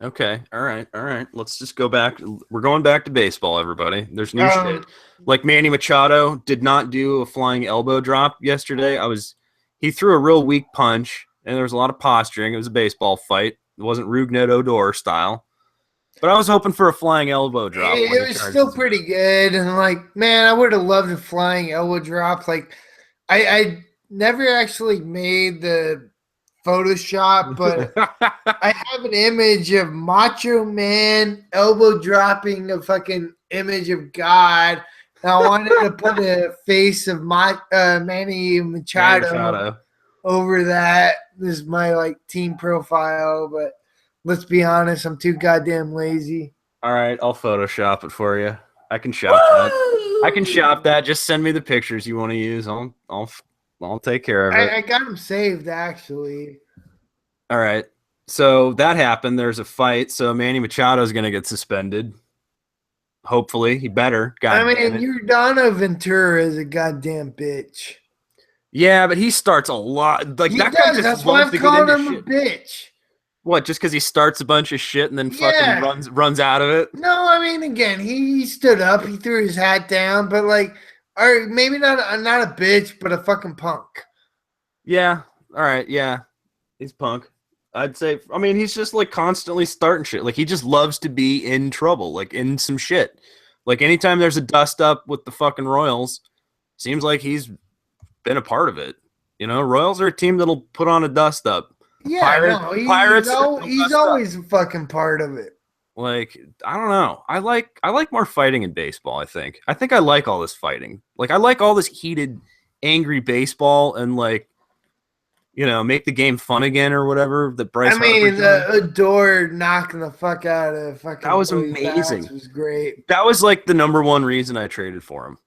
Okay, all right. Let's just go back. We're going back to baseball, everybody. There's new shit. Like Manny Machado did not do a flying elbow drop yesterday. He threw a real weak punch, and there was a lot of posturing. It was a baseball fight. It wasn't Rougned Odor style. But I was hoping for a flying elbow drop. It was still pretty good. And, like, man, I would have loved a flying elbow drop. Like, I never actually made the Photoshop, but I have an image of Macho Man elbow dropping a fucking image of God. And I wanted to put a face of Manny Machado over that. This is my like team profile, but Let's be honest, I'm too goddamn lazy. All right, I'll Photoshop it for you. I can shop that. I can Woo! shop that. Just send me the pictures you want to use. I'll take care of it. I got him saved actually. All right. So that happened. There's a fight. So Manny Machado is going to get suspended. Hopefully, he better. God I damn mean, it. Yordano Ventura is a goddamn bitch. Yeah, but he starts a lot. Like He that guy does. just That's why loves I'm to get calling into him a shit. bitch. What? Just because he starts a bunch of shit and then fucking Yeah. runs out of it? No, I mean, again, he stood up, he threw his hat down, but like, or maybe not a bitch, but a fucking punk. Yeah. All right. Yeah. He's punk. I'd say. I mean, he's just like constantly starting shit. Like he just loves to be in trouble, like in some shit. Like anytime there's a dust up with the fucking Royals, seems like he's been a part of it. You know, Royals are a team that'll put on a dust up. Yeah, no, Pirates, he's always a fucking part of it. like I don't know. I like more fighting in baseball. I think I like all this fighting. Like I like all this heated, angry baseball and like make the game fun again or whatever. That Bryce I Harper mean, doing. Adore knocking the fuck out of That fucking was Billy amazing. Bats was great. That was like the number one reason I traded for him.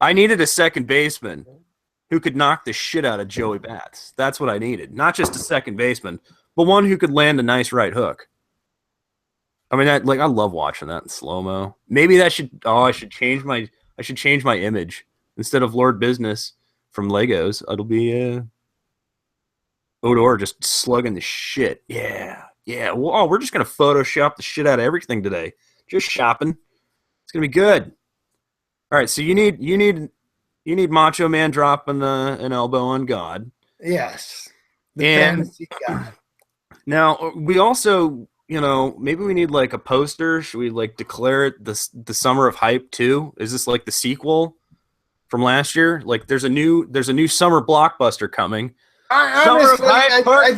I needed a second baseman who could knock the shit out of Joey Bats. That's what I needed. Not just a second baseman, but one who could land a nice right hook. I mean, I love watching that in slow mo. Maybe that should. Oh, I should change my image instead of Lord Business from Legos. It'll be Odor just slugging the shit. Yeah, yeah. Well, we're just gonna Photoshop the shit out of everything today. Just shopping. It's gonna be good. All right, so you need Macho Man dropping an elbow on God. Yes, the And fantasy guy. now we also, maybe we need like a poster. Should we like declare it the Summer of Hype too? Is this like the sequel from last year? Like there's a new summer blockbuster coming. Honestly, I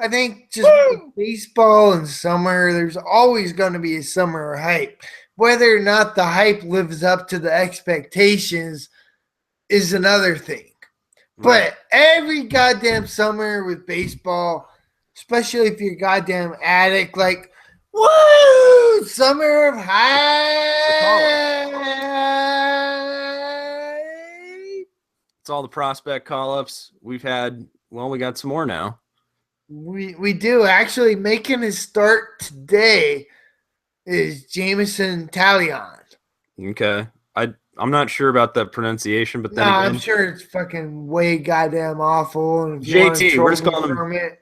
think just like baseball and summer, there's always going to be a summer hype. Whether or not the hype lives up to the expectations is another thing. Right. But every goddamn summer with baseball, especially if you're a goddamn addict, like, woo, summer of hype. It's all the prospect call-ups we've had. Well, we got some more now. We do actually making his start today is Jameson Talion. Okay. I'm not sure about that pronunciation, but then again, I'm sure it's fucking way goddamn awful. And if JT, we're just calling him it,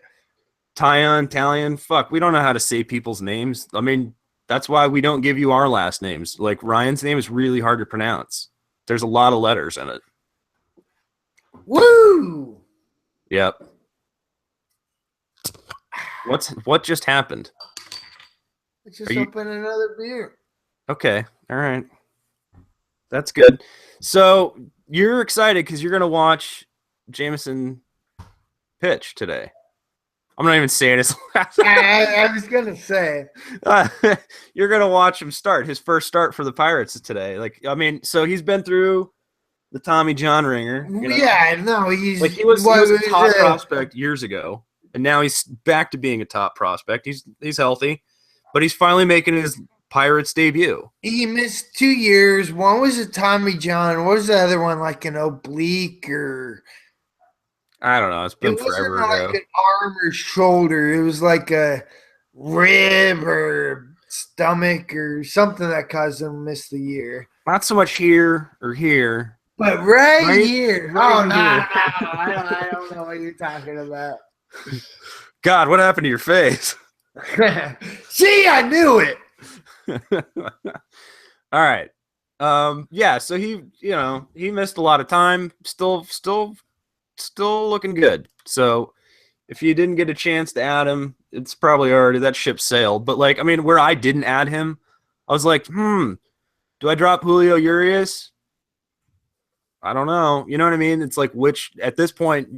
Talion. Fuck, we don't know how to say people's names. I mean, that's why we don't give you our last names. Like Ryan's name is really hard to pronounce. There's a lot of letters in it. Woo! Yep. What just happened? Let's just open another beer. Okay. All right. That's good. So you're excited because you're gonna watch Jameson pitch today. I'm not even saying his last. I was gonna say You're gonna watch him start. His first start for the Pirates today. Like, I mean, so he's been through the Tommy John ringer. Yeah, no, he's like he was a top prospect years ago, and now he's back to being a top prospect. He's healthy, but he's finally making his Pirates debut. He missed 2 years. One was a Tommy John. What was the other one? Like an oblique or I don't know. It's been forever ago. Like an arm or shoulder. It was like a rib or stomach or something that caused him to miss the year. Not so much here or here, but right here. Right oh no! I don't know what you're talking about. God, what happened to your face? See, I knew it. All right. Yeah, so he missed a lot of time. Still looking good. So if you didn't get a chance to add him, it's probably already that ship sailed. But like, I mean, where I didn't add him, I was like, do I drop Julio Urias? I don't know. You know what I mean? It's like at this point,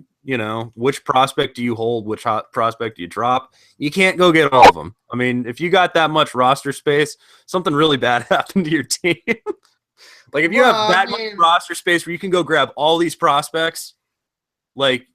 which prospect do you hold? Which prospect do you drop? You can't go get all of them. I mean, if you got that much roster space, something really bad happened to your team. Like if you have that much roster space where you can go grab all these prospects, like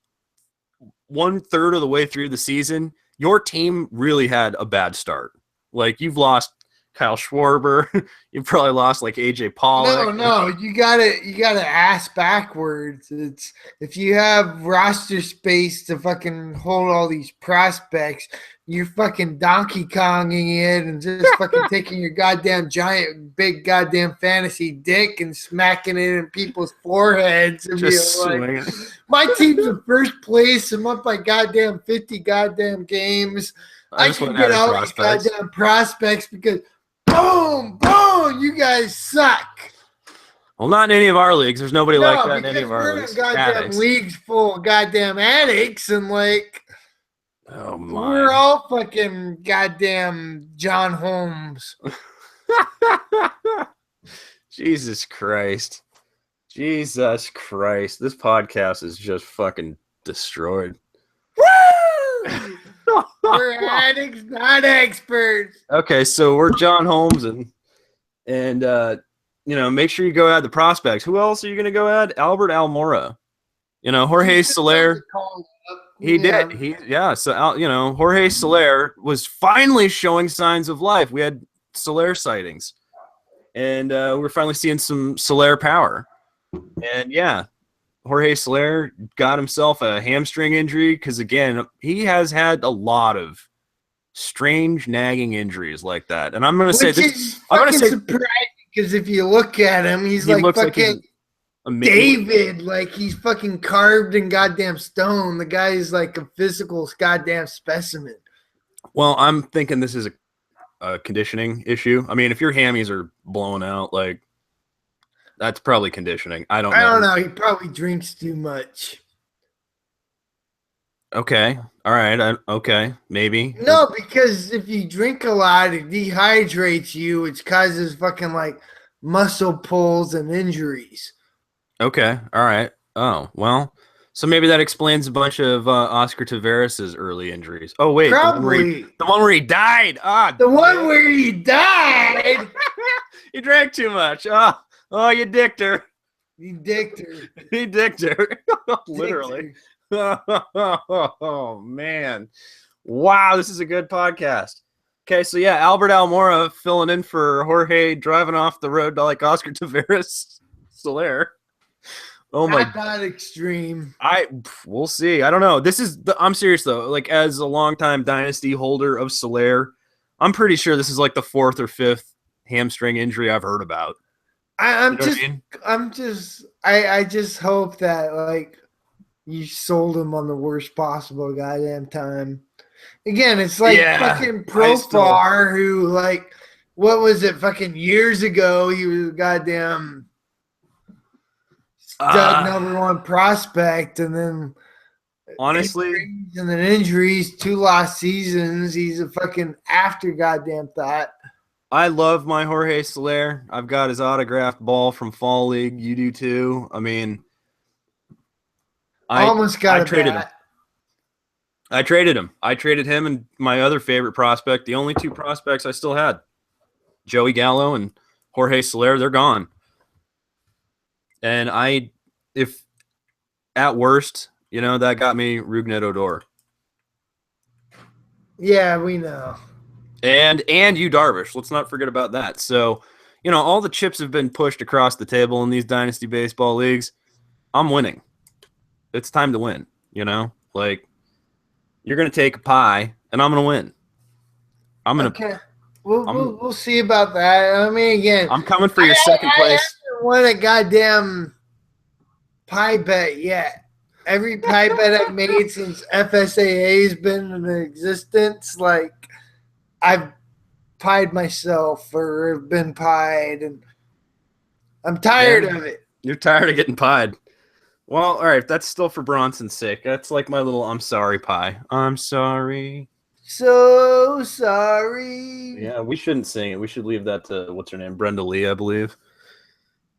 1/3 of the way through the season, your team really had a bad start. Like, you've lost Kyle Schwarber. You've probably lost like AJ Pollock. No, you gotta ask backwards. It's if you have roster space to fucking hold all these prospects, you're fucking Donkey Konging it and just fucking taking your goddamn giant big goddamn fantasy dick and smacking it in people's foreheads and Just being swinging. like, my team's in first place. I'm up by goddamn 50 goddamn games. I just can went get out of all prospects. these goddamn prospects because boom, you guys suck. Well, not in any of our leagues. There's nobody like that in any because of our we're in leagues. goddamn Addicts. leagues full of goddamn addicts, and like Oh we're my. all fucking goddamn John Holmes. Jesus Christ. Jesus Christ. This podcast is just fucking destroyed. Woo! We're addicts, not experts. Okay, so we're John Holmes and make sure you go add the prospects. Who else are you going to go add? Albert Almora. Jorge Soler. He did. So Jorge Soler was finally showing signs of life. We had Soler sightings, and we're finally seeing some Soler power. And yeah, Jorge Soler got himself a hamstring injury because, again, he has had a lot of strange nagging injuries like that. And I'm going to say this. I'm going to say surprising because if you look at him, he looks fucking like David. Like he's fucking carved in goddamn stone. The guy is like a physical goddamn specimen. Well, I'm thinking this is a conditioning issue. I mean, if your hammies are blowing out, like, that's probably conditioning. I don't know. He probably drinks too much. Okay. All right. Okay. Maybe. No, because if you drink a lot, it dehydrates you. It causes fucking like muscle pulls and injuries. Okay. All right. Oh, well. So maybe that explains a bunch of Oscar Taveras' early injuries. Oh, wait. Probably. The one where he died. The one where he died? He drank too much. Oh, you dicked her. You dicked her. He dicked her. Literally. Oh, man. Wow, this is a good podcast. Okay, so yeah, Albert Almora filling in for Jorge, driving off the road to like Oscar Taveras Soler. Oh my! Not that extreme. We'll see. I don't know. I'm serious though. Like, as a longtime dynasty holder of Soler, I'm pretty sure this is like the 4th or 5th hamstring injury I've heard about. I just hope that like you sold him on the worst possible goddamn time. Again, it's like fucking Profar who like, what was it? Fucking years ago, he was a goddamn stud number 1 prospect, and then honestly, injuries, 2 lost seasons. He's a fucking after goddamn thought. I love my Jorge Soler. I've got his autographed ball from Fall League. You do too. I mean, I traded him. I traded him and my other favorite prospect, the only 2 prospects I still had, Joey Gallo and Jorge Soler. They're gone. And if at worst, that got me Rougned Odor. Yeah, we know. And you Darvish. Let's not forget about that. So, all the chips have been pushed across the table in these dynasty baseball leagues. I'm winning. It's time to win, Like, you're going to take a pie, and I'm going to win. Okay. We'll see about that. I mean, again, I'm coming for your second place. I haven't won a goddamn pie bet yet. Every pie bet I've made since FSAA has been in existence, like, I've pied myself or been pied, and I'm tired of it. You're tired of getting pied. Well, all right, that's still for Bronson's sake. That's like my little I'm sorry pie. I'm sorry. So sorry. Yeah, we shouldn't sing it. We should leave that to, what's her name? Brenda Lee, I believe.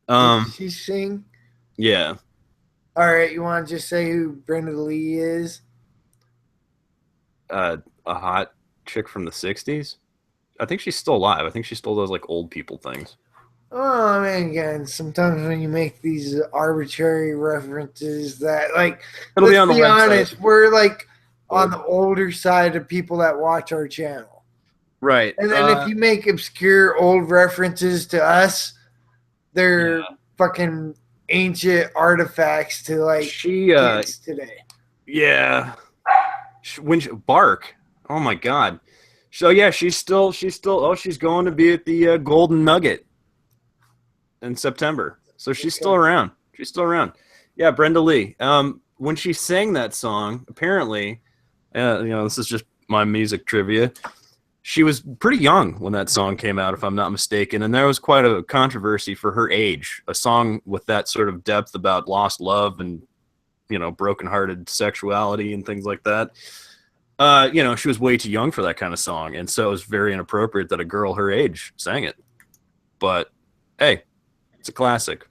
Did she sing? Yeah. All right, you want to just say who Brenda Lee is? A hot chick from the 60s. I think she's still alive. I think she still does like old people things. Oh, I mean, again, sometimes when you make these arbitrary references that, like, It'll be let's on the be website. honest, we're like on the older side of people that watch our channel. Right. And then if you make obscure old references to us, they're fucking ancient artifacts to like kids today. Yeah. Bark. Oh my God. So yeah, she's still. Oh, she's going to be at the Golden Nugget in September. So she's still around. She's still around. Yeah, Brenda Lee. When she sang that song, apparently, this is just my music trivia. She was pretty young when that song came out, if I'm not mistaken, and there was quite a controversy for her age. A song with that sort of depth about lost love and, brokenhearted sexuality and things like that. She was way too young for that kind of song, and so it was very inappropriate that a girl her age sang it. But hey, it's a classic.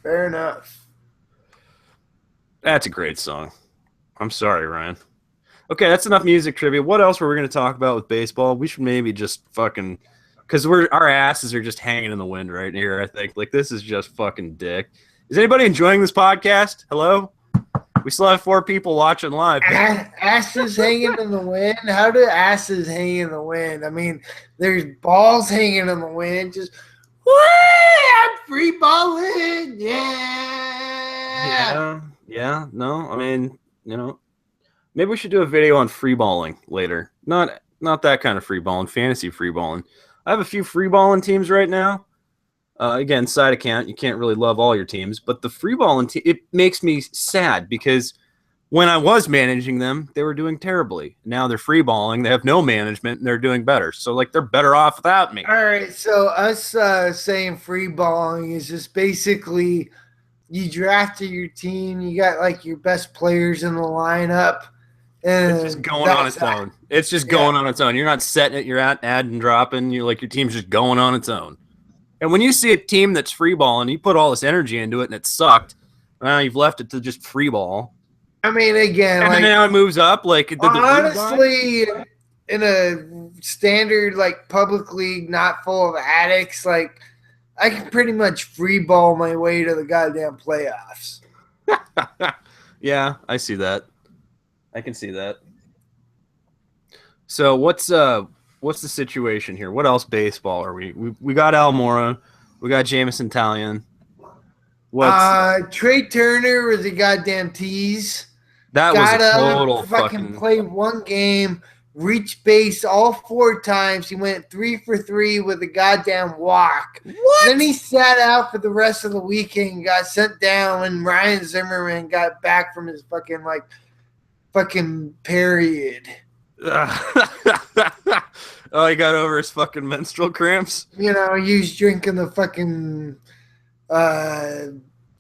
Fair enough. That's a great song. I'm sorry, Ryan. Okay, that's enough music trivia. What else were we going to talk about with baseball? We should maybe just fucking, because our asses are just hanging in the wind right here. I think this is just fucking dick. Is anybody enjoying this podcast? Hello. We still have 4 people watching live. Asses hanging in the wind? How do asses hang in the wind? I mean, there's balls hanging in the wind. Just, whee, I'm free balling. Yeah. Yeah. No, I mean, maybe we should do a video on free balling later. Not that kind of free balling, fantasy free balling. I have a few free balling teams right now. Again, side account, you can't really love all your teams, but the free balling team, it makes me sad because when I was managing them, they were doing terribly. Now they're free balling, they have no management, and they're doing better. So they're better off without me. All right, so us saying free balling is just basically you drafted your team, you got like your best players in the lineup. And it's just going on its own. It's just going on its own. You're not setting it. You're add and dropping. You're like your team's just going on its own. And when you see a team that's free balling, you put all this energy into it and it sucked. Now you've left it to just free ball. I mean, again, and then now it moves up. Honestly, in a standard public league, not full of addicts, I can pretty much free ball my way to the goddamn playoffs. Yeah, I see that. I can see that. So what's the situation here? What else baseball are we? We got Almora, we got Jameson Taillon. Trey Turner was a goddamn tease. That was a total fucking play one game, reach base all 4 times. He went 3 for 3 with a goddamn walk. What? Then he sat out for the rest of the weekend, got sent down when Ryan Zimmerman got back from his fucking period. Oh, he got over his fucking menstrual cramps? He was drinking the fucking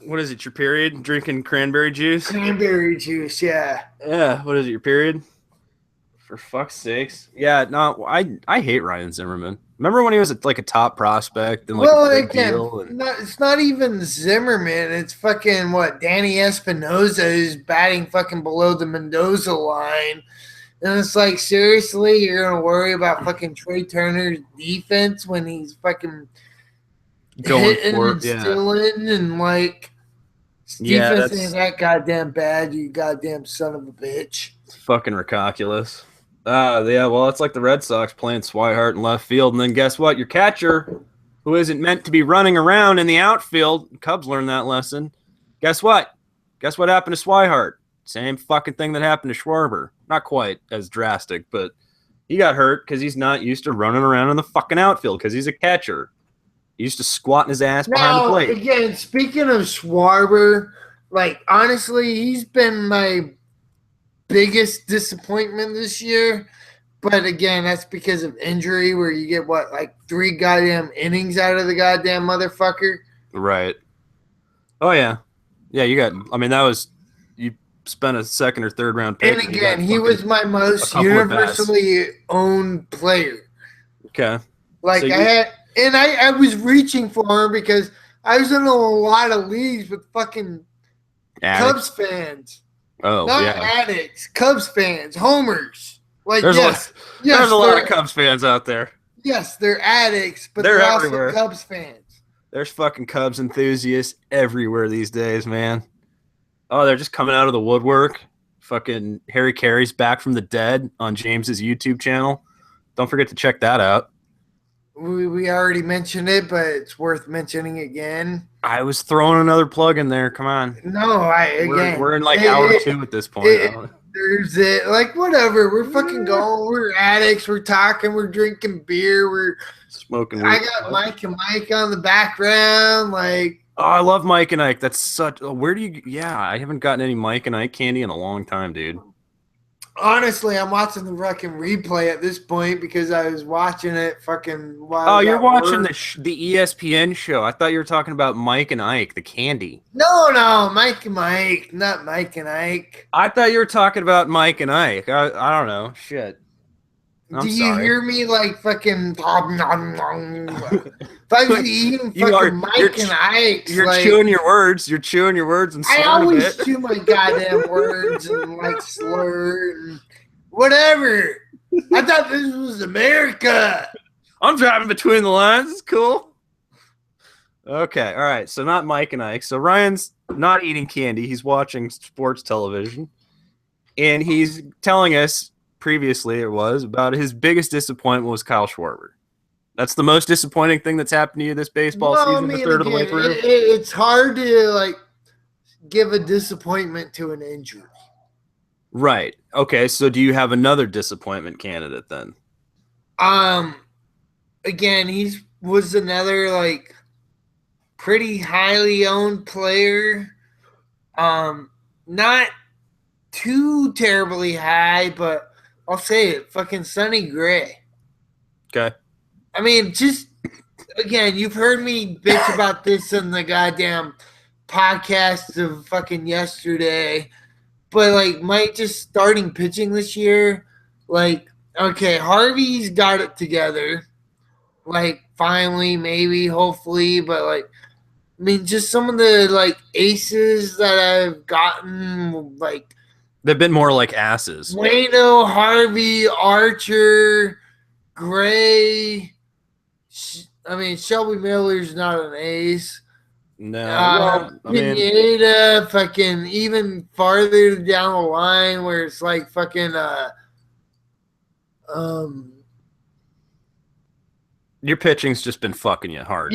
what is it, your period? Drinking cranberry juice? Cranberry juice, yeah. Yeah, what is it, your period? For fuck's sakes. Yeah, no, I hate Ryan Zimmerman. Remember when he was a top prospect and a big deal? It's not even Zimmerman. It's fucking Danny Espinosa is batting fucking below the Mendoza line. And it's seriously, you're going to worry about fucking Trey Turner's defense when he's fucking going hitting for and stealing and defense ain't that goddamn bad, you goddamn son of a bitch. It's fucking ridiculous. Yeah, well, it's like the Red Sox playing Swihart in left field, and then guess what? Your catcher, who isn't meant to be running around in the outfield, Cubs learned that lesson. Guess what? Guess what happened to Swihart? Same fucking thing that happened to Schwarber. Not quite as drastic, but he got hurt because he's not used to running around in the fucking outfield because he's a catcher. He used to squatting his ass behind the plate. Again, speaking of Schwarber, honestly, he's been my biggest disappointment this year. But again, that's because of injury where you get 3 goddamn innings out of the goddamn motherfucker. Right. Oh, yeah. Yeah, that was, you spent a second or third round pick. And again, he was my most universally owned player. Okay. I was reaching for him because I was in a lot of leagues with fucking Cubs fans. Oh, not addicts, Cubs fans, homers. There's a lot of Cubs fans out there. Yes, they're addicts, but They're they're everywhere. also Cubs fans. There's fucking Cubs enthusiasts everywhere these days, man. Oh, they're just coming out of the woodwork. Fucking Harry Carey's back from the dead on James's YouTube channel. Don't forget to check that out. We already mentioned it, but it's worth mentioning again. I was throwing another plug in there. Come on. No, We're in like hour 2 at this point. There's it. Like, whatever. We're fucking going. We're addicts. We're talking. We're drinking beer. We're smoking weed. I got Mike and Mike on the background. Like, oh, I love Mike and Ike. That's such. Where do you? Yeah, I haven't gotten any Mike and Ike candy in a long time, dude. Honestly, I'm watching the fucking replay at this point because I was watching it fucking while. Oh, you're watching the ESPN show. I thought you were talking about Mike and Ike, the candy. No, Mike and Mike, not Mike and Ike. I thought you were talking about Mike and Ike. I don't know. Shit. Do you hear me like fucking? If I was eating fucking Mike and Ike, you're like, chewing your words. You're chewing your words and I always chew my goddamn words and like slur and whatever. I thought this was America. I'm driving between the lines. It's cool. Okay, all right. So not Mike and Ike. So Ryan's not eating candy. He's watching sports television, and he's telling us. Previously, it was about his biggest disappointment was Kyle Schwarber. That's the most disappointing thing that's happened to you this baseball season. The third of the way through. It's hard to like give a disappointment to an injury. Right. Okay. So, do you have another disappointment candidate then? Again, he was another like pretty highly owned player. Not too terribly high, but. I'll say it, fucking Sonny Gray. Okay. I mean, just, again, you've heard me bitch about this in the goddamn podcast of fucking yesterday, but, like, Mike just starting pitching this year, like, okay, Harvey's got it together, like, finally, maybe, hopefully, but, like, I mean, just some of the, like, aces that I've gotten, like, they've been more like asses. Wayno, Harvey, Archer, Gray. I mean, Shelby Miller's not an ace. No. Well, Pineda, fucking even farther down the line where it's like fucking your pitching's just been fucking you hard.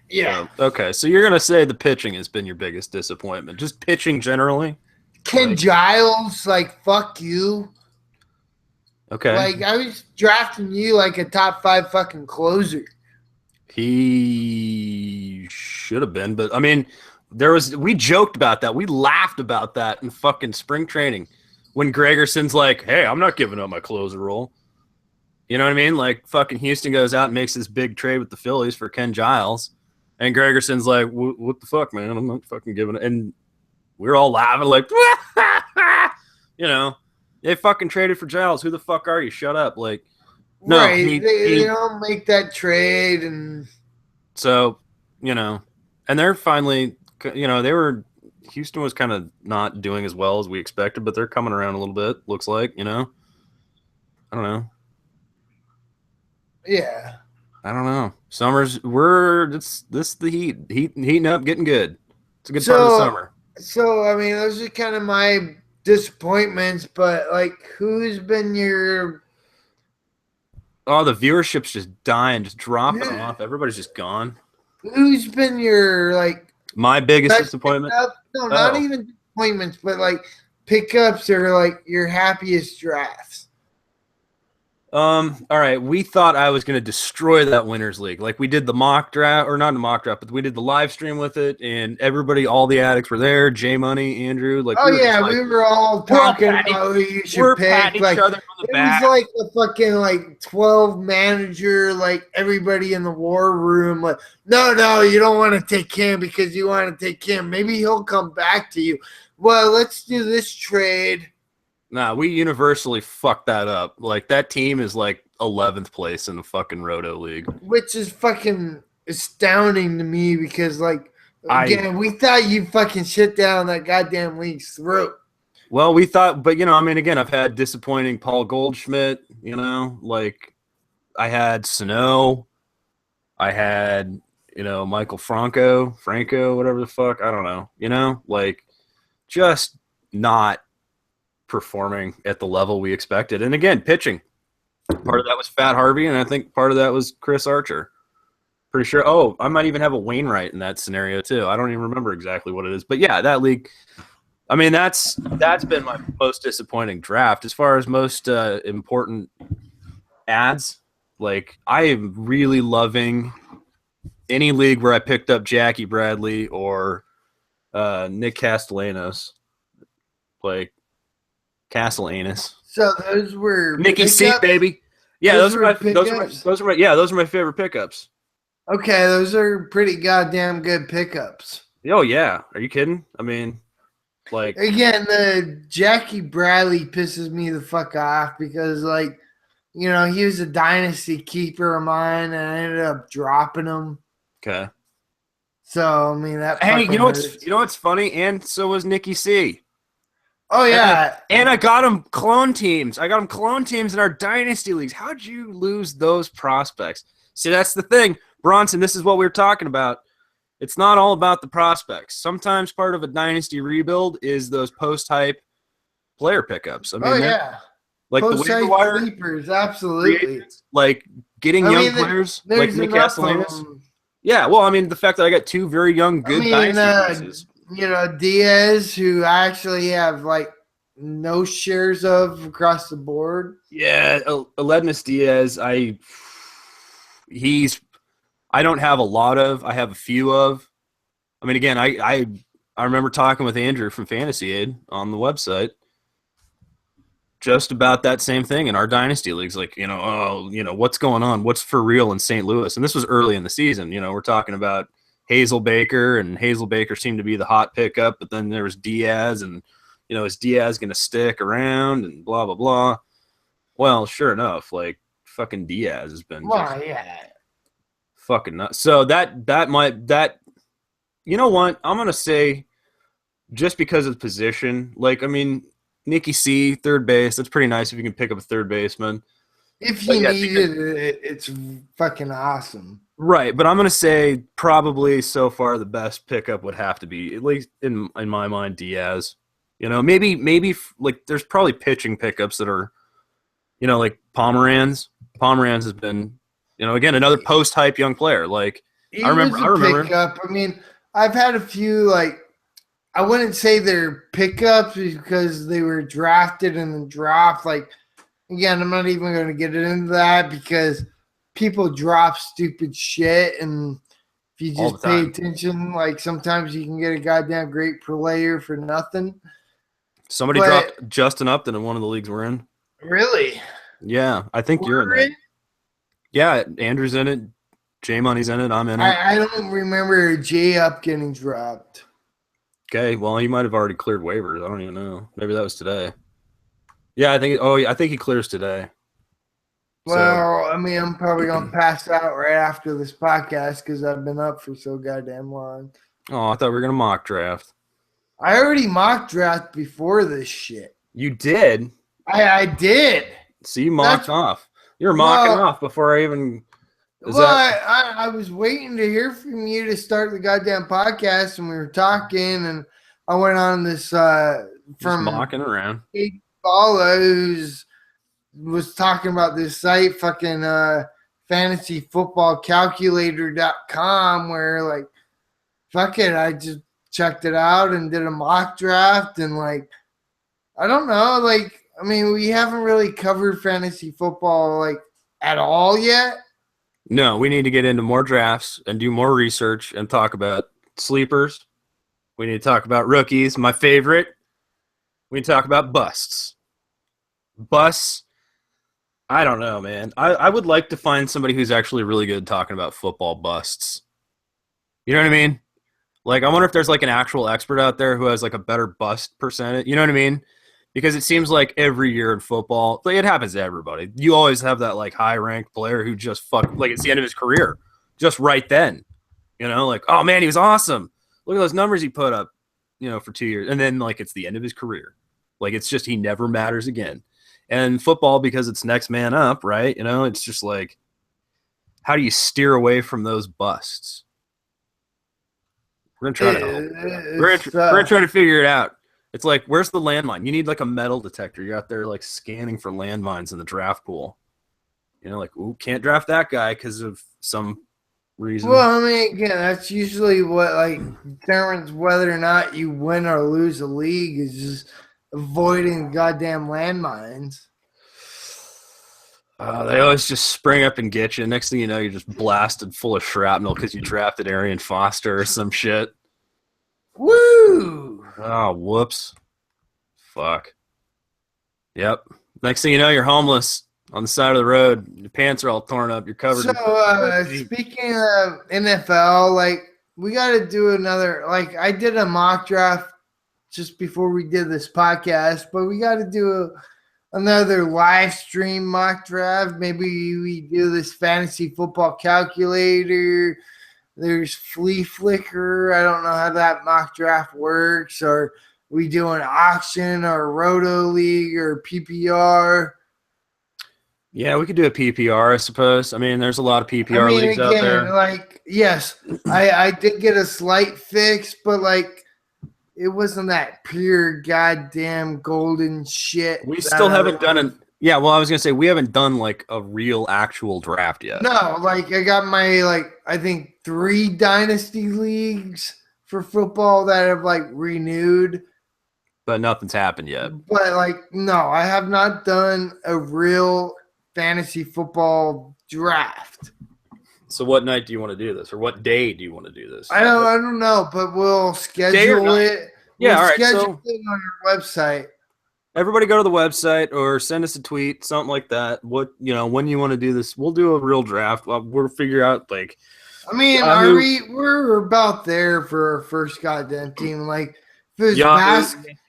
Yeah. Okay, so you're gonna say the pitching has been your biggest disappointment. Just pitching generally? Ken Giles, like, fuck you. Okay. Like, I was drafting you like a top 5 fucking closer. He should have been, but I mean, we joked about that. We laughed about that in fucking spring training when Gregerson's like, hey, I'm not giving up my closer role. You know what I mean? Like, fucking Houston goes out and makes this big trade with the Phillies for Ken Giles. And Gregerson's like, what the fuck, man? I'm not fucking giving it. And we're all laughing like, you know, they fucking traded for Giles. Who the fuck are you? Shut up. Like, no, right. They don't make that trade. And so, you know, and they're finally, you know, Houston was kind of not doing as well as we expected, but they're coming around a little bit, looks like, you know. I don't know. Yeah. I don't know. This the heating up, getting good. It's a good part of the summer. So, I mean, those are kind of my disappointments, but, like, who's been your... Oh, the viewership's just dying, just dropping off. Everybody's just gone. Who's been your, like... My biggest disappointment? No, not even disappointments, but, like, pickups or, like, your happiest drafts. All right. We thought I was going to destroy that winners league. Like we did the mock draft, or not a mock draft, but we did the live stream with it, and everybody, all the addicts were there. J Money, Andrew, like, we were all talking about who you should pick. Like, each other on the back. Was like a fucking like 12 manager, like everybody in the war room. Like, no, you don't want to take him because you want to take him. Maybe he'll come back to you. Well, let's do this trade. Nah, we universally fucked that up. Like, that team is like 11th place in the fucking Roto League. Which is fucking astounding to me because, like, again, we thought you fucking shit down that goddamn league's throat. Well, we thought, but, you know, I mean, again, I've had disappointing Paul Goldschmidt, you know, like, I had Sano. I had, Michael Franco, whatever the fuck. I don't know. Like just not performing at the level we expected. And again, pitching. Part of that was Fat Harvey, and I think part of that was Chris Archer. Pretty sure. Oh, I might even have a Wainwright in that scenario too. I don't even remember exactly what it is. But yeah, that league. I mean, that's been my most disappointing draft. As far as most important ads, like I am really loving any league where I picked up Jackie Bradley or Nick Castellanos, like Castellanos. So those were Nicky C, baby. Yeah, those are my favorite pickups. Okay, those are pretty goddamn good pickups. Oh yeah, are you kidding? I mean, like again, the Jackie Bradley pisses me the fuck off because, like, he was a dynasty keeper of mine, and I ended up dropping him. Okay. So I mean that. Hey, you know what's funny? And so was Nicky C. Oh yeah, and I got him clone teams. I got him clone teams in our dynasty leagues. How'd you lose those prospects? See, that's the thing, Bronson. This is what we were talking about. It's not all about the prospects. Sometimes part of a dynasty rebuild is those post-hype player pickups. I mean, like the waiver wire sleepers, absolutely. Like getting young players like Nick Castellanos. Yeah, well, I mean, the fact that I got two very young, good dynasty pieces. Diaz, who I actually have like no shares of across the board. Yeah, Aledmus Diaz, I don't have a lot of. I have a few of. I mean, again, I remember talking with Andrew from Fantasy Aid on the website just about that same thing in our dynasty leagues. Like, what's going on? What's for real in St. Louis? And this was early in the season. We're talking about Hazel Baker, and Hazel Baker seemed to be the hot pickup, but then there was Diaz, and is Diaz going to stick around and blah blah blah. Well, sure enough, like fucking Diaz has been fucking nuts. So that you know what? I'm gonna say just because of the position, like I mean, Nicky C, third base, that's pretty nice if you can pick up a third baseman. If you needed it, it's fucking awesome. Right, but I'm going to say probably so far the best pickup would have to be, at least in my mind, Diaz. Maybe like there's probably pitching pickups that are, like Pomeranz. Pomeranz has been, again, another post-hype young player. Like I remember. Pickup. I mean, I've had a few, like, I wouldn't say they're pickups because they were drafted and then dropped. Like, again, I'm not even going to get into that because people drop stupid shit, and if you just pay attention, like sometimes you can get a goddamn great player for nothing. Somebody dropped Justin Upton in one of the leagues we're in. Really? Yeah, I think you're in that. Yeah, Andrew's in it. J Money's in it. I'm in it. I don't remember J Up getting dropped. Okay, well, he might have already cleared waivers. I don't even know. Maybe that was today. Yeah, I think he clears today. Well, I mean, I'm probably going to pass out right after this podcast because I've been up for so goddamn long. Oh, I thought we were going to mock draft. I already mock draft before this shit. You did? I did. So you mocked off. You were mocking off before I even... I was waiting to hear from you to start the goddamn podcast, and we were talking, and I went on this from mocking around. Follows was talking about this site, fucking fantasyfootballcalculator.com, where like, fuck it, I just checked it out and did a mock draft, and like, I don't know, like, I mean, we haven't really covered fantasy football like at all yet. No, we need to get into more drafts and do more research and talk about sleepers. We need to talk about rookies, my favorite. We need to talk about busts. Busts, I don't know, man. I would like to find somebody who's actually really good talking about football busts. You know what I mean? Like, I wonder if there's like an actual expert out there who has like a better bust percentage. You know what I mean? Because it seems like every year in football, like it happens to everybody. You always have that like high-ranked player who just like it's the end of his career, just right then. Like, oh man, he was awesome. Look at those numbers he put up, for 2 years, and then like it's the end of his career. Like it's just he never matters again. And football, because it's next man up, right? It's just like how do you steer away from those busts? We're gonna try to help. We're gonna try to figure it out. It's like, where's the landmine? You need like a metal detector. You're out there like scanning for landmines in the draft pool. Like, ooh, can't draft that guy because of some reason. Well, I mean, again, that's usually what like determines whether or not you win or lose a league is just avoiding goddamn landmines. They always just spring up and get you. Next thing you know, you're just blasted full of shrapnel because you drafted Arian Foster or some shit. Woo! Oh, whoops. Fuck. Yep. Next thing you know, you're homeless on the side of the road. Your pants are all torn up. You're covered. So, speaking of NFL, like, we got to do another, like, I did a mock draft just before we did this podcast, but we got to do another live stream mock draft. Maybe we do this fantasy football calculator. There's Flea Flicker. I don't know how that mock draft works. Or we do an auction or Roto League or PPR. Yeah, we could do a PPR, I suppose. I mean, there's a lot of PPR leagues out there. Like, yes, I did get a slight fix, but like, it wasn't that pure goddamn golden shit. We still haven't done it. Yeah, well, I was gonna say we haven't done like a real actual draft yet. No, like I got my I think 3 dynasty leagues for football that have like renewed. But nothing's happened yet. But like, no, I have not done a real fantasy football draft. So what night do you want to do this, or what day do you want to do this? I don't know, but we'll schedule it. Yeah, all right. Schedule it on your website. Everybody go to the website or send us a tweet, something like that. When you want to do this, we'll do a real draft. We'll figure out like. I mean, we're about there for our first goddamn team. Like, if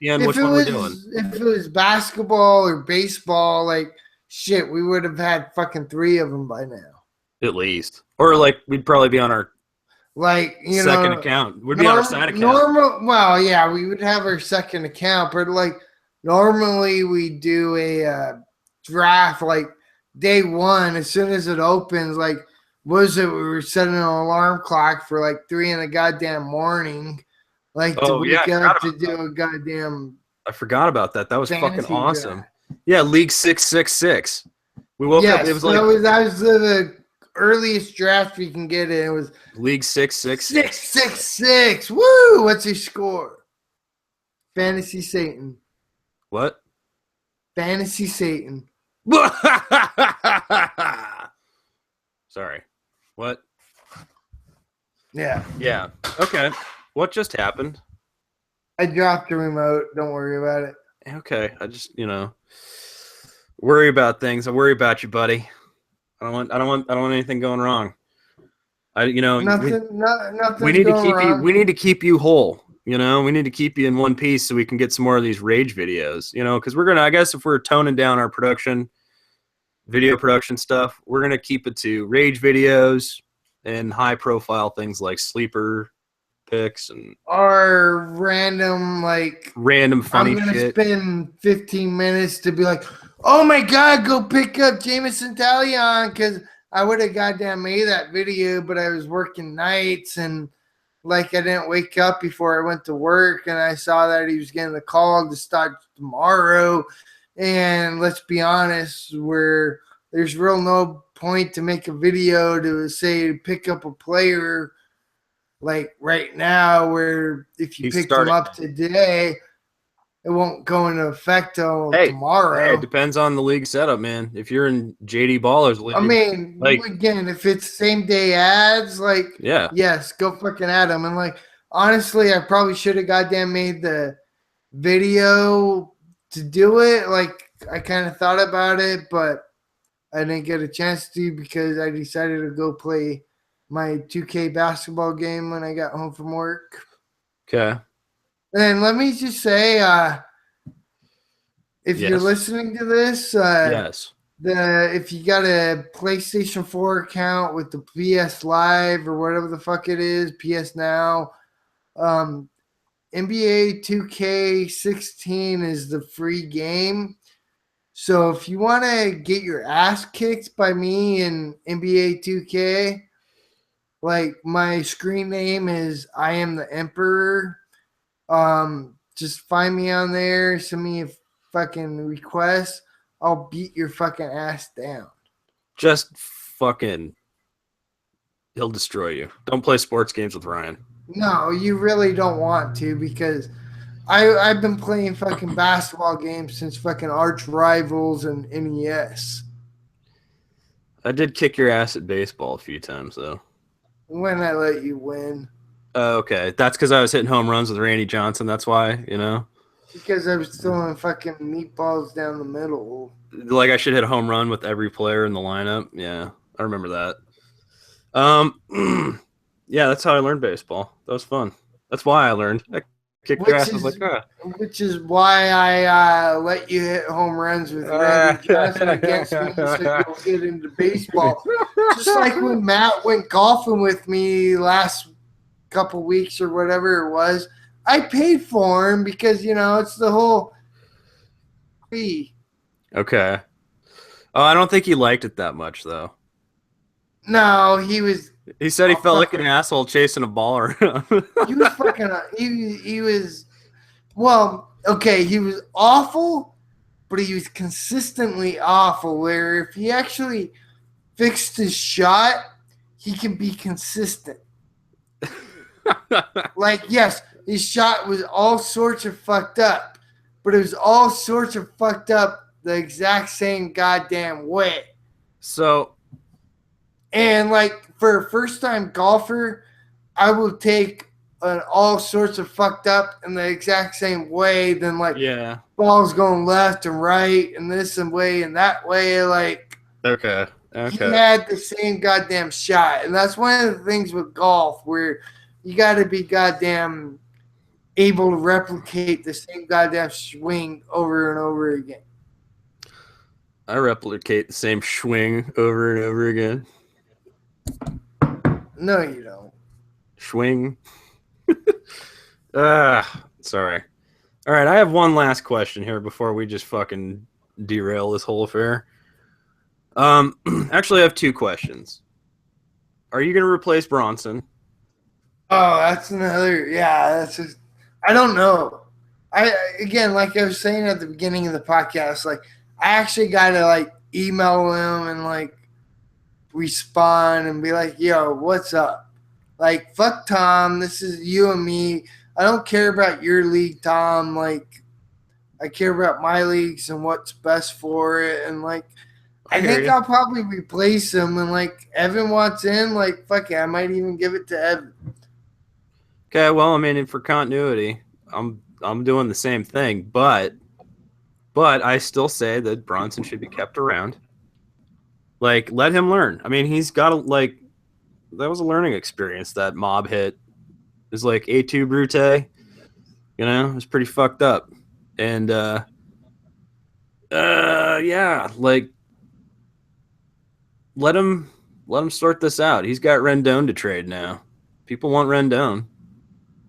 it was basketball or baseball, like shit, we would have had fucking 3 of them by now. At least, or like we'd probably be on our second account. We'd be on our side account. Well, yeah, we would have our second account, but like normally we do a draft like day 1 as soon as it opens. Like, we were setting an alarm clock for like 3 in the goddamn morning, like to wake up to do a goddamn. I forgot about that. That was fucking awesome. Draft. Yeah, League 666. We woke up. It was like that was the earliest draft we can get in. It was League 666. 666. Woo! What's your score? Fantasy Satan. What? Fantasy Satan. Sorry. What? Yeah. Yeah. Okay. What just happened? I dropped the remote. Don't worry about it. Okay. I just, worry about things. I worry about you, buddy. I don't want anything going wrong. Nothing. We need to keep you whole. We need to keep you in one piece so we can get some more of these rage videos. Because I guess if we're toning down our video production stuff, we're gonna keep it to rage videos and high profile things like sleeper picks and or random funny shit. I'm gonna spend 15 minutes to be like, oh my god, go pick up Jamison Talion, because I would have goddamn made that video, but I was working nights and I didn't wake up before I went to work, and I saw that he was getting a call to start tomorrow. And let's be honest, there's real no point to make a video to say pick up a player like right now, where if you pick them up today, it won't go into effect till tomorrow. Hey, it depends on the league setup, man. If you're in JD Baller's league, I mean, again, if it's same day ads, yes, go fucking at them. And honestly, I probably should have goddamn made the video to do it. I kind of thought about it, but I didn't get a chance to because I decided to go play my 2K basketball game when I got home from work. Okay. And let me just say, if you're listening to this, yes, if you got a PlayStation 4 account with the PS Live or whatever the fuck it is, PS Now, NBA 2K16 is the free game. So if you want to get your ass kicked by me in NBA 2K, like my screen name is I am the Emperor. Just find me on there, send me a fucking request. I'll beat your fucking ass down. Just fucking, he'll destroy you. Don't play sports games with Ryan. No, you really don't want to because I've been playing fucking basketball games since fucking Arch Rivals and NES. I did kick your ass at baseball a few times though. When I let you win. Okay, that's because I was hitting home runs with Randy Johnson. That's why, you know. Because I was throwing fucking meatballs down the middle. Like I should hit a home run with every player in the lineup. Yeah, I remember that. Yeah, that's how I learned baseball. That was fun. That's why I learned. I kicked your ass. I was like, Which is why I let you hit home runs with Randy Johnson against me so you'll get into baseball. Just like when Matt went golfing with me last couple weeks or whatever it was. I paid for him because, you know, it's the whole fee. Okay. Oh, I don't think he liked it that much, though. No, he was. He said he felt like an asshole chasing a ball around. He was fucking. He was. Well, okay, he was awful, but he was consistently awful. Where if he actually fixed his shot, he can be consistent. Like, yes, his shot was all sorts of fucked up, but it was all sorts of fucked up the exact same goddamn way. So, and like for a first time golfer, I will take an all sorts of fucked up in the exact same way than like balls going left and right and this and way and that way. Like, okay. He had the same goddamn shot. And that's one of the things with golf where you got to be goddamn able to replicate the same goddamn swing over and over again. I replicate the same swing over and over again. No, you don't. Swing. Sorry. All right, I have one last question here before we just fucking derail this whole affair. Actually, I have two questions. Are you going to replace Bronson? Oh, that's another. Yeah, that's just. I don't know. Again, like I was saying at the beginning of the podcast, like I actually got to like email him and like respond and be like, "Yo, what's up?" Like, fuck Tom. This is you and me. I don't care about your league, Tom. Like, I care about my leagues and what's best for it. And like, I think I'll probably replace him. And like, Evan wants in. Like, fuck it, I might even give it to Evan. Okay, well, I mean, for continuity, I'm doing the same thing, but I still say that Bronson should be kept around. Like, let him learn. I mean, he's got that was a learning experience. That mob hit is like A2 Brute, you know, it was pretty fucked up. And yeah, like let him sort this out. He's got Rendon to trade now. People want Rendon.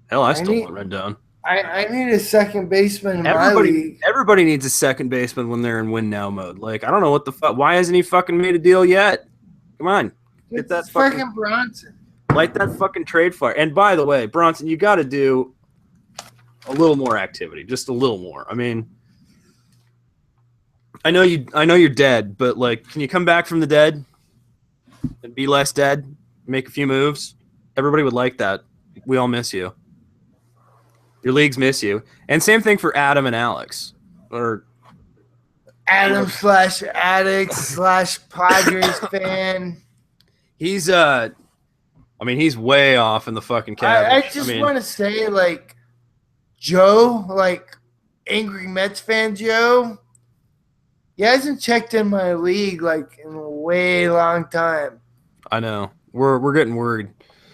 Hell, I still want Rendon. I need a second baseman in my league. Everybody needs a second baseman when they're in win now mode. Like, I don't know what the fuck. Why hasn't he fucking made a deal yet? Come on. Get that fucking Bronson. Light that fucking trade fire. And by the way, Bronson, you got to do a little more activity. Just a little more. I mean, I know you're dead, but like, can you come back from the dead and be less dead? Make a few moves? Everybody would like that. We all miss you. Your leagues miss you. And same thing for Adam and Alex. Or Adam / Addicts / Padres fan. He's I mean, he's way off in the fucking cabbage. I just want to say, like, Joe, like, Angry Mets fan Joe, he hasn't checked in my league, like, in a way long time. I know. We're getting worried.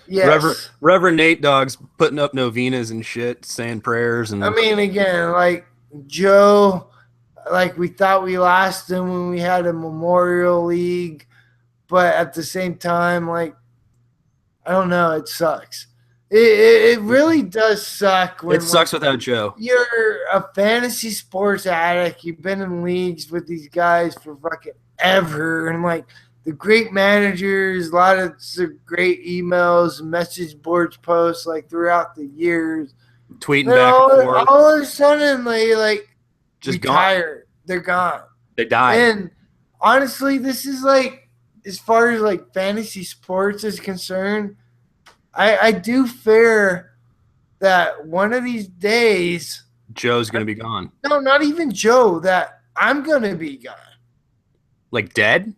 Yes. Reverend Nate Dogg's putting up novenas and shit, saying prayers. And I mean, again, like, Joe, like, we thought we lost him when we had a Memorial League, but at the same time, like, I don't know, it sucks. It really does suck when It sucks without Joe. you're a fantasy sports addict. You've been in leagues with these guys for fucking ever, and like the great managers, a lot of great emails, message boards posts like throughout the years. Tweeting Then back and forth. all of a sudden they like Just retire. They're gone. They died. And honestly, this is like as far as like fantasy sports is concerned, I do fear that one of these days Joe's gonna be gone. no, not even Joe, that I'm gonna be gone. Like dead?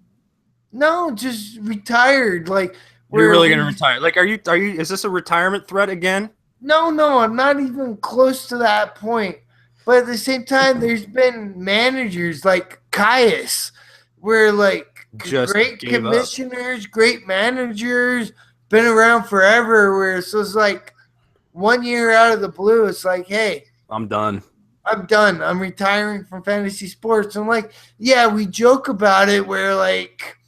No, just retired. Like You're really gonna retire? Like, are you? Is this a retirement threat again? No, I'm not even close to that point. But at the same time, there's been managers like Caius, where like Just great gave up. commissioners, great managers, been around forever. Where it's just like 1 year out of the blue, it's like, hey, I'm done. I'm done. I'm retiring from fantasy sports. I'm like, yeah, we joke about it where like,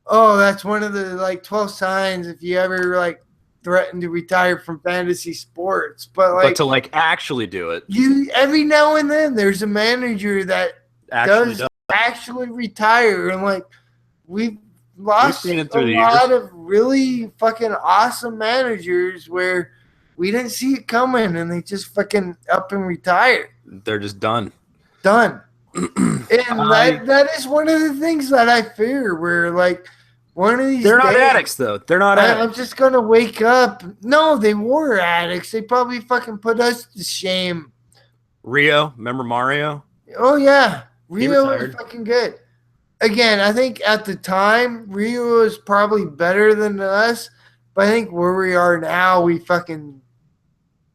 oh, that's one of the like 12 signs if you ever like threaten to retire from fantasy sports. But like to like actually do it, you every now and then there's a manager that does actually retire, and like we've lost seen it a through the lot years. of really fucking awesome managers where we didn't see it coming and they just fucking up and retire. They're just done. Done. And that is one of the things that I fear, where like one of these They're not days, addicts though. They're not addicts. I'm just gonna wake up. No, they were addicts. They probably fucking put us to shame. Rio, remember Mario? Oh yeah, Rio was retired. fucking good. Again, I think at the time Rio was probably better than us, but I think where we are now, we fucking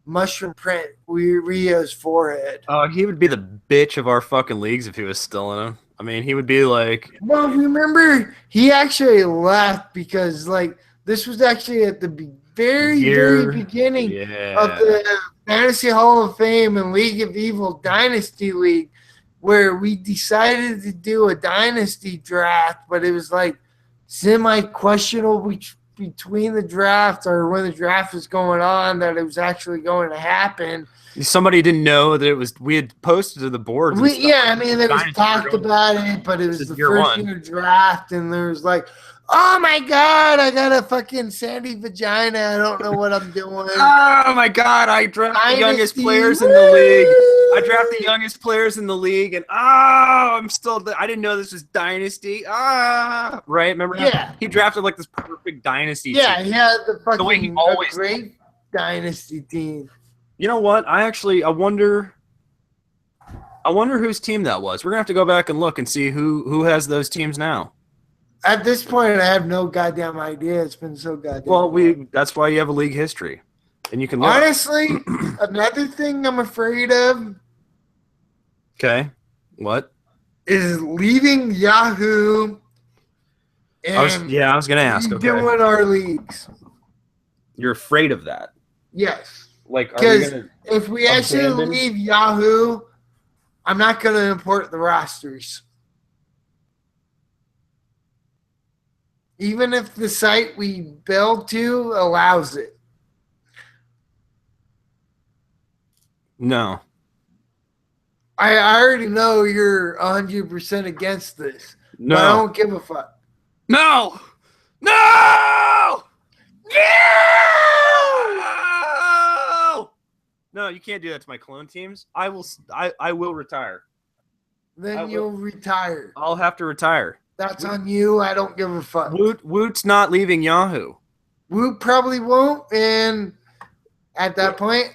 mushroom print Rio's forehead. Oh, he would be the bitch of our fucking leagues if he was still in them. I mean, he would be like, Well, remember he actually left because like this was actually at the very beginning of the Fantasy Hall of Fame and League of Evil Dynasty League, where we decided to do a dynasty draft, but it was like semi-questionable between the draft or when the draft was going on that it was actually going to happen. Somebody didn't know that it was. We had posted to the boards. Yeah, I mean, it was talked about it, but it was the first year draft, and there was like, oh my god, I got a fucking sandy vagina. I don't know what I'm doing. Oh my god, I draft the youngest players in the league. I draft the youngest players in the league, and I'm still. I didn't know this was dynasty. Right? Remember? Yeah. He drafted like this perfect dynasty. Yeah, team. he had the fucking way he always great dynasty team. You know what? I wonder whose team that was. We're gonna have to go back and look and see who has those teams now. At this point, I have no goddamn idea. It's been so goddamn. Well, that's why you have a league history, and you can look. Honestly, another thing I'm afraid of. Okay, what? Is leaving Yahoo. And I was gonna ask. Okay, doing our leagues. You're afraid of that? Yes. Like, are you Because gonna if we actually abandon? leave Yahoo, I'm not going to import the rosters. Even if the site we build to allows it. No. I already know you're 100% against this. No. But I don't give a fuck. No. No. No, you can't do that to my clone teams. I will retire. Then you'll retire. I'll have to retire. That's on you. I don't give a fuck. Woot's not leaving Yahoo. Woot probably won't, and at that point,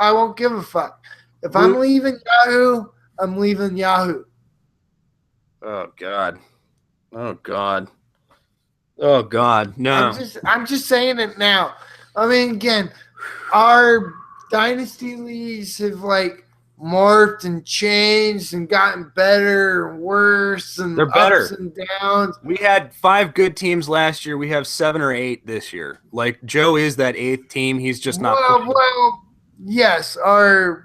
I won't give a fuck. If I'm leaving Yahoo, I'm leaving Yahoo. Oh God. Oh God. Oh God. No. I'm just saying it now. I mean, again, our dynasty leagues have like morphed and changed and gotten better and worse and they're better. Ups and downs. We had 5 good teams last year. We have 7 or 8 this year. Like Joe is that 8th team. He's just not. Well, yes, our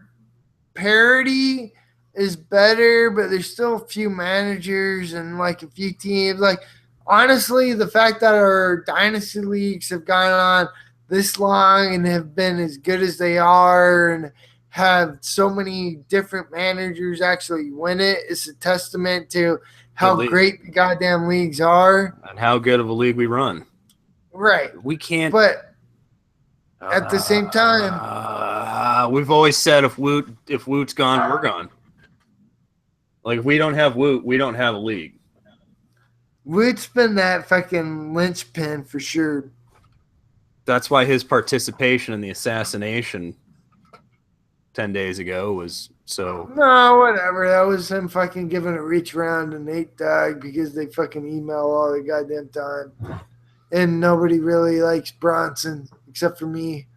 parity is better, but there's still a few managers and like a few teams. Like honestly, the fact that our dynasty leagues have gone on this long and have been as good as they are and have so many different managers actually win it is a testament to how great the goddamn leagues are. And how good of a league we run. Right. We can't. But at the same time, we've always said if Woot's gone, we're gone. Like, if we don't have Woot, we don't have a league. Woot's been that fucking linchpin for sure. That's why his participation in the assassination 10 days ago was so... No, whatever. That was him fucking giving a reach around to Nate Dogg because they fucking email all the goddamn time. And nobody really likes Bronson except for me.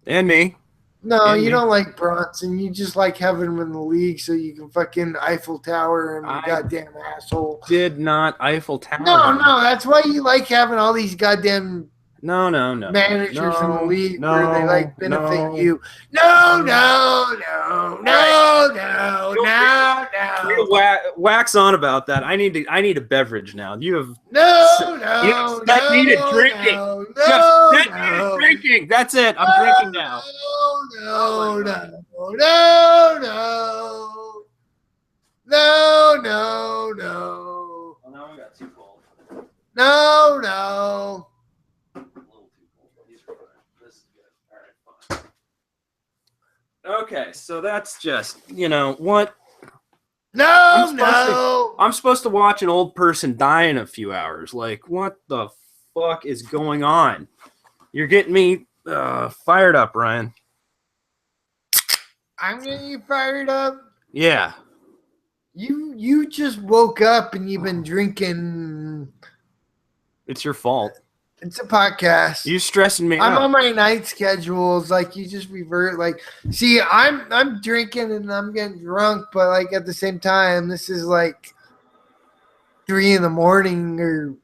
And me. No, you don't like Bronson. You just like having him in the league so you can fucking Eiffel Tower him, you goddamn asshole. Did not Eiffel Tower. No, that's why you like having all these goddamn managers in the league where they like benefit you. No. Wax on about that. I need a beverage now. You have drinking. That's it. I'm drinking now. No. Well, now we got too cold. No. Okay, so that's just, what? No. I'm supposed to watch an old person die in a few hours. Like, what the fuck is going on? You're getting me fired up, Ryan. I'm getting you fired up? Yeah. You just woke up and you've been drinking. It's your fault. It's a podcast. You stressing me out. I'm on my night schedules. Like, you just revert. Like, see, I'm drinking and I'm getting drunk, but like at the same time, this is like 3 a.m. or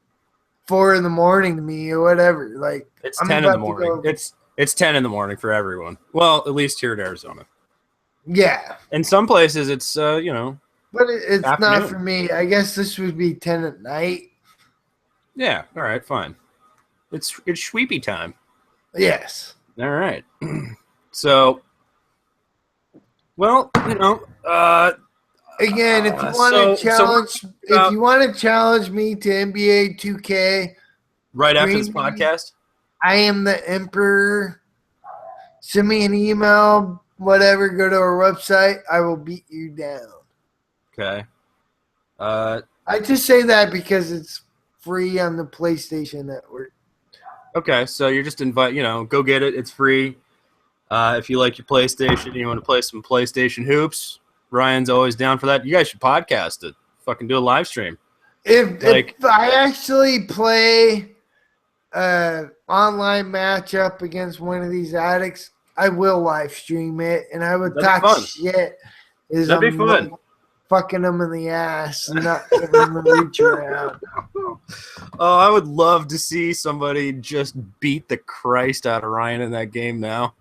4 a.m. to me or whatever. Like, it's 10 in the morning. It's 10 in the morning for everyone. Well, at least here in Arizona. Yeah. In some places, it's But it's afternoon. not for me. I guess this would be 10 at night. Yeah. All right. Fine. It's sweepy time. Yes. All right. So, well, again, if you want to challenge, if you want to challenge me to NBA 2K, right after this podcast, I am the Emperor. Send me an email, whatever. Go to our website. I will beat you down. Okay. I just say that because it's free on the PlayStation Network. Okay, so you're just go get it. It's free. If you like your PlayStation and you want to play some PlayStation hoops, Ryan's always down for that. You guys should podcast it. Fucking do a live stream. If I actually play online matchup against one of these addicts, I will live stream it, and I would talk shit. That'd be fun. Fucking them in the ass and not giving them a reach around. Oh, I would love to see somebody just beat the Christ out of Ryan in that game now.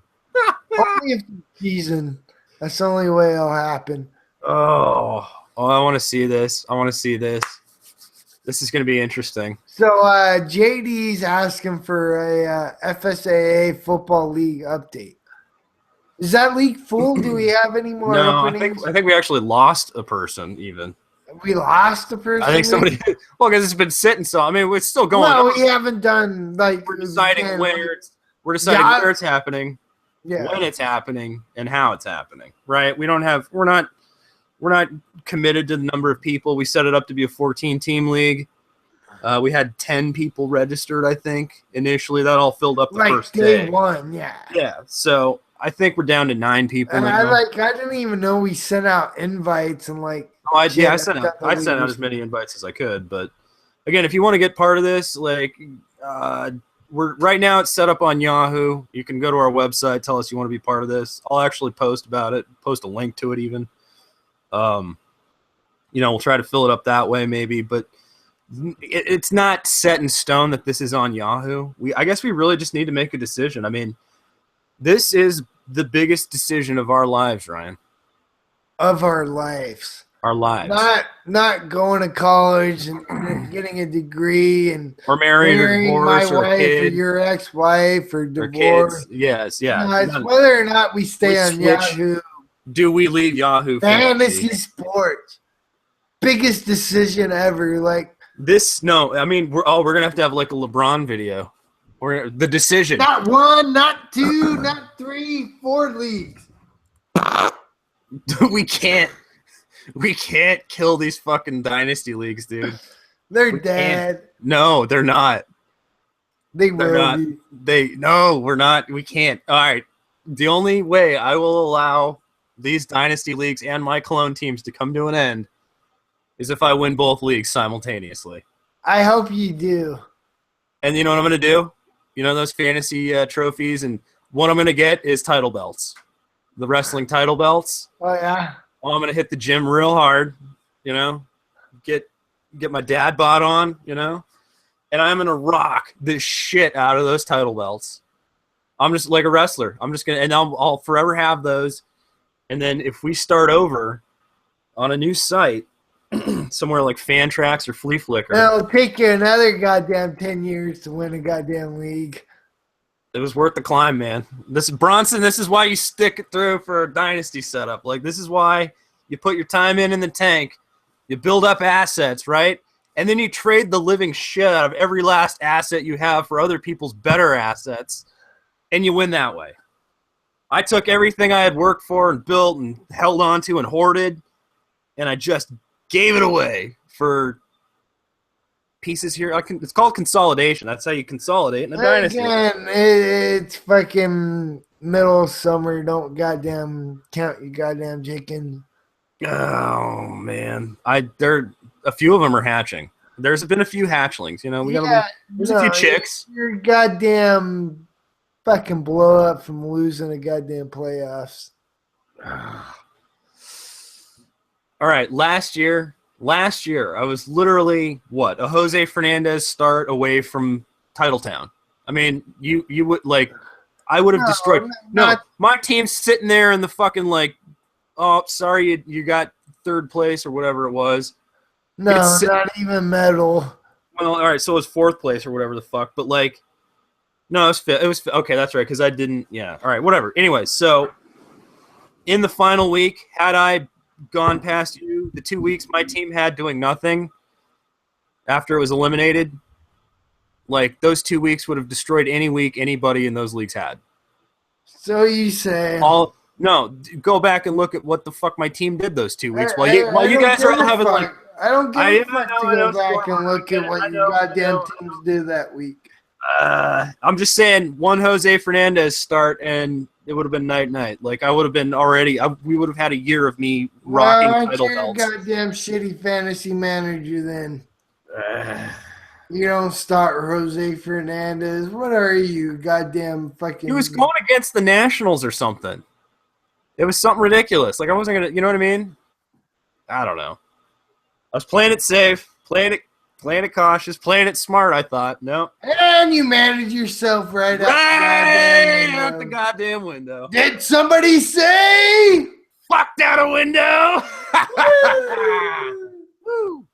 Only if season. That's the only way it'll happen. Oh, I want to see this. This is going to be interesting. So JD's asking for a FSAA Football League update. Is that league full? Do we have any more openings? I think we actually lost a person even. We lost a person? I think somebody – well, because it's been sitting so – I mean, it's still going on. No, we haven't done – like – We're deciding where it's happening, when it's happening, and how it's happening, right? We don't have – we're not committed to the number of people. We set it up to be a 14-team league. We had 10 people registered, I think, initially. That all filled up the first day. Day one, yeah. Yeah, so – I think we're down to 9 people. And I didn't even know we sent out invites and I sent out as many invites as I could. But again, if you want to get part of this, we're right now it's set up on Yahoo. You can go to our website, tell us you want to be part of this. I'll actually post about it, post a link to it even. We'll try to fill it up that way maybe, but it's not set in stone that this is on Yahoo. I guess we really just need to make a decision. I mean, this is the biggest decision of our lives, Ryan. Of our lives. our lives. Not going to college and getting a degree and or married or marrying divorced my or wife kid or your ex-wife or or divorce. kids. Yes, yeah. No, it's whether or not we stay on switch. Yahoo. Do we leave Yahoo Fantasy sports. Biggest decision ever. Like this? No, I mean we're gonna have to have like a LeBron video. Or the decision. not 1, not 2, not 3, 4 leagues. we can't kill these fucking dynasty leagues, dude. They're dead. No, they're not. They're not. No, we're not. We can't. All right. The only way I will allow these dynasty leagues and my clone teams to come to an end is if I win both leagues simultaneously. I hope you do. And you know what I'm going to do? You know those fantasy trophies? And what I'm going to get is title belts. The wrestling title belts. Oh, yeah? Oh, I'm going to hit the gym real hard, you know, get my dad bod on, you know, and I'm going to rock the shit out of those title belts. I'm just like a wrestler. I'm just going to, and I'll forever have those. And then if we start over on a new site, somewhere like Fantrax or Flea Flicker. It'll take you another goddamn 10 years to win a goddamn league. It was worth the climb, man. This is why you stick it through for a dynasty setup. Like, this is why you put your time in the tank. You build up assets, right? And then you trade the living shit out of every last asset you have for other people's better assets, and you win that way. I took everything I had worked for and built and held on to and hoarded, and I just gave it away for pieces here. It's called consolidation. That's how you consolidate in a dynasty. Again, it's fucking middle of summer. Don't goddamn count your goddamn chickens. Oh man, there a few of them are hatching. There's been a few hatchlings. You know, there's a few chicks. You're goddamn fucking blow up from losing a goddamn playoffs. All right, last year, I was literally a Jose Fernandez start away from Titletown. I mean, you would like, I would have destroyed. No, my team's sitting there in the fucking like, oh, sorry, you got third place or whatever it was. No, not even medal. Well, all right, so it was fourth place or whatever the fuck, but like, no, it was fifth. It was okay. That's right, because I didn't. Yeah, all right, whatever. Anyway, so in the final week, had I gone past you, the 2 weeks my team had doing nothing after it was eliminated, like those 2 weeks would have destroyed any week anybody in those leagues had. So you say? No, go back and look at what the fuck my team did those 2 weeks while you guys are all having like. I don't give a fuck to go back and look at what your goddamn teams did that week. I'm just saying, one Jose Fernandez start and it would have been night. Like I would have been already. We would have had a year of me rocking title belts. Goddamn shitty fantasy manager. Then you don't start Jose Fernandez. What are you, goddamn fucking? He was going against the Nationals or something. It was something ridiculous. Like I wasn't gonna. You know what I mean? I don't know. I was playing it safe, playing it cautious, playing it smart, I thought. No. And you managed yourself right out the goddamn window. Did somebody say? Fucked out a window. Woo.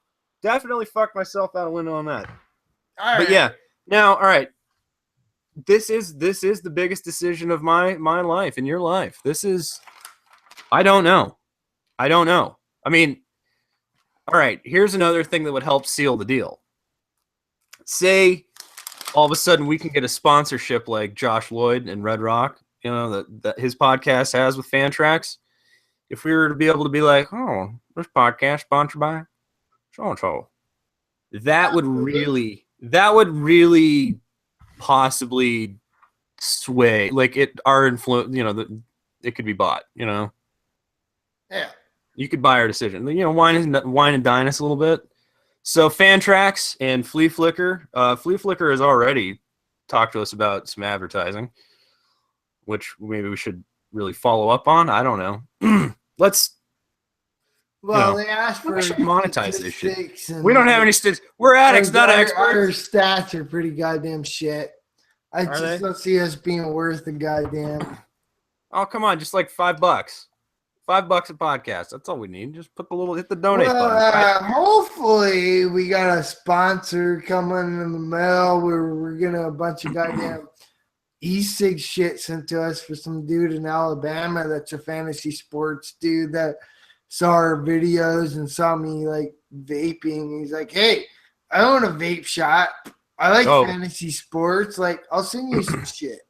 Definitely fucked myself out a window on that. All right. But yeah. Now, all right. This is the biggest decision of my life and your life. This is I don't know. I mean, all right, here's another thing that would help seal the deal. Say all of a sudden we can get a sponsorship like Josh Lloyd and Red Rock, you know, that his podcast has with Fantrax. If we were to be able to be like, oh, this podcast sponsored by so-and-so, that would really possibly sway, like our influence, you know, it could be bought, you know? Yeah. You could buy our decision. You know, wine and dine us a little bit. So Fantrax and Flea Flicker. Flea Flicker has already talked to us about some advertising, which maybe we should really follow up on. I don't know. Let's. Well, they asked for monetize this shit. We don't have any statistics. We're addicts, not experts. Our stats are pretty goddamn shit. I just don't see us being worth the goddamn. Oh, come on, just like $5. $5 a podcast. That's all we need. Just hit the donate button. Hopefully we got a sponsor coming in the mail. We're gonna a bunch of goddamn e-cig shit sent to us for some dude in Alabama that's a fantasy sports dude that saw our videos and saw me like vaping. He's like, hey, I own a vape shop. I like fantasy sports. Like, I'll send you some shit.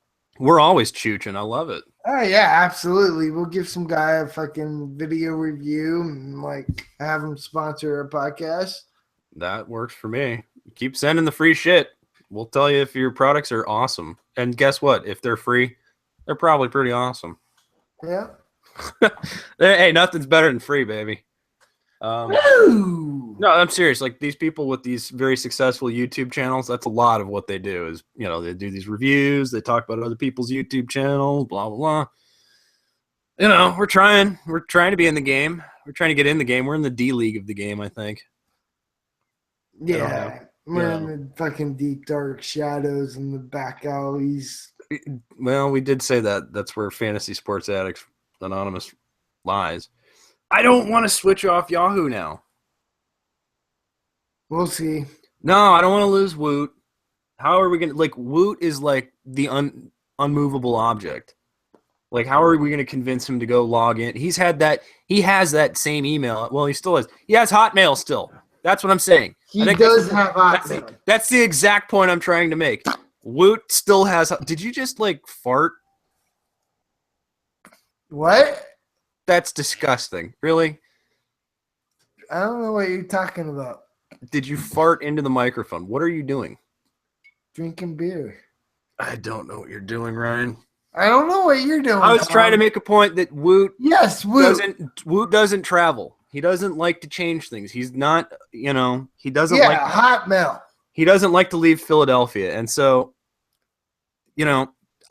We're always chooching. I love it. Oh, yeah, absolutely. We'll give some guy a fucking video review and like have him sponsor our podcast. That works for me. Keep sending the free shit. We'll tell you if your products are awesome. And guess what? If they're free, they're probably pretty awesome. Yeah. Hey, nothing's better than free, baby. No, I'm serious. Like these people with these very successful YouTube channels, that's a lot of what they do is, they do these reviews. They talk about other people's YouTube channels, blah, blah, blah. We're trying to be in the game. We're trying to get in the game. We're in the D League of the game, I think. Yeah. We're in the fucking deep dark shadows and the back alleys. Well, we did say that. That's where Fantasy Sports Addicts Anonymous lies. I don't want to switch off Yahoo now. We'll see. No, I don't want to lose Woot. How are we going to... Like, Woot is like the unmovable object. Like, how are we going to convince him to go log in? He has that same email. Well, he still has. He has Hotmail still. That's what I'm saying. He does have Hotmail. That's the exact point I'm trying to make. Woot still has... Did you just, like, fart? What? That's disgusting. Really? I don't know what you're talking about. Did you fart into the microphone? What are you doing? Drinking beer. I don't know what you're doing, Ryan. I don't know what you're doing. I was trying to make a point that Woot doesn't travel. He doesn't like to change things. He's not, he doesn't like Hotmail. He doesn't like to leave Philadelphia. And so,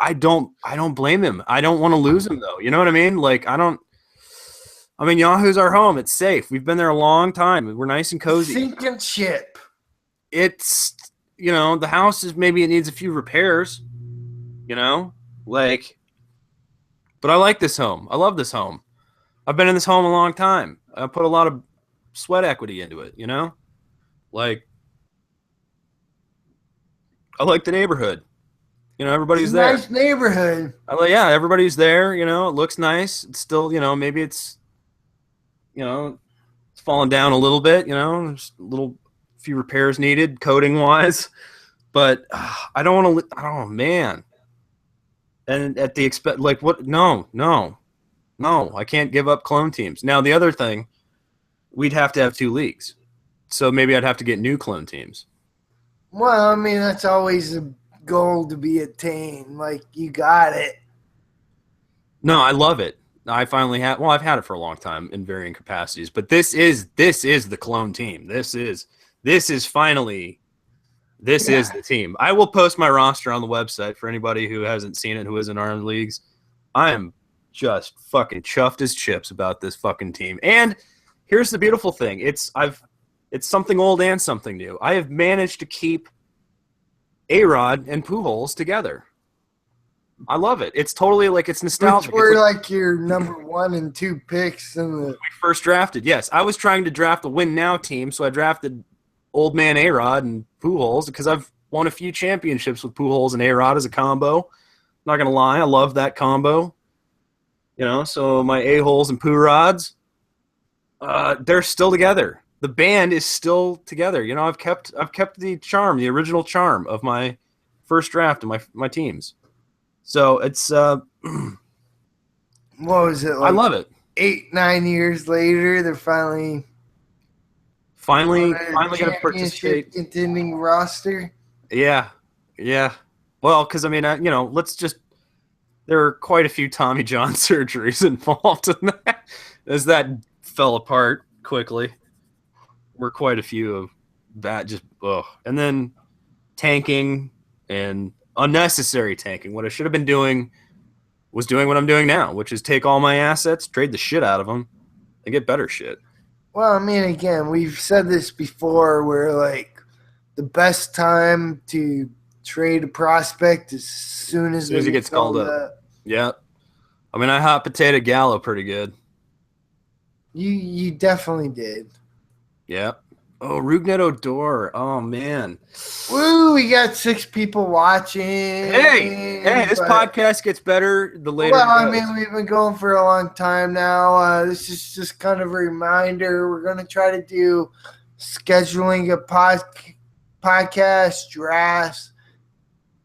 I don't blame him. I don't want to lose him though. You know what I mean? Like Yahoo's our home. It's safe. We've been there a long time. We're nice and cozy. Sink and ship. It's, the house it needs a few repairs, but I like this home. I love this home. I've been in this home a long time. I put a lot of sweat equity into it, Like, I like the neighborhood. Everybody's there. Nice neighborhood. Everybody's there. It looks nice. It's still, maybe it's, it's fallen down a little bit. There's a few repairs needed, coating wise. But I don't want to. Oh man. And at the what? No. I can't give up clone teams. Now the other thing, we'd have to have 2 leagues, so maybe I'd have to get new clone teams. Well, that's always a goal to be attained. Like, you got it. No, I love it. I finally have. Well, I've had it for a long time in varying capacities, but this is the clone team. This is finally. This is the team. I will post my roster on the website for anybody who hasn't seen it, who is in our leagues. I am just fucking chuffed as chips about this fucking team. And here's the beautiful thing. It's something old and something new. I have managed to keep A-Rod and Pujols together. I love it. It's totally it's nostalgic. Which were like your number 1 and 2 picks in the we first drafted. Yes, I was trying to draft a win now team, so I drafted old man A-Rod and Pujols because I've won a few championships with Pujols and A-Rod as a combo. Not gonna lie, I love that combo. So my A-holes and Poo-Rods, they're still together. The band is still together. I've kept the charm, the original charm of my first draft of my teams. So it's what was it? I love it. 8-9 years later, they're finally gonna participate. Contending roster. Yeah. Well, because let's just. There are quite a few Tommy John surgeries involved in that, as that fell apart quickly. Were quite a few of that just and then tanking and unnecessary tanking. What I should have been doing was doing what I'm doing now, which is take all my assets, trade the shit out of them, and get better shit. Well, again, we've said this before. Where the best time to trade a prospect as soon as he gets called up. Yeah, I hot potato Gallo pretty good. You definitely did. Yep. Oh, Rugnet Odor. Oh man. Woo! We got 6 people watching. Hey, this podcast gets better the later Well, it I goes. mean, we've been going for a long time now. This is just kind of a reminder. We're going to try to do scheduling a podcast, drafts,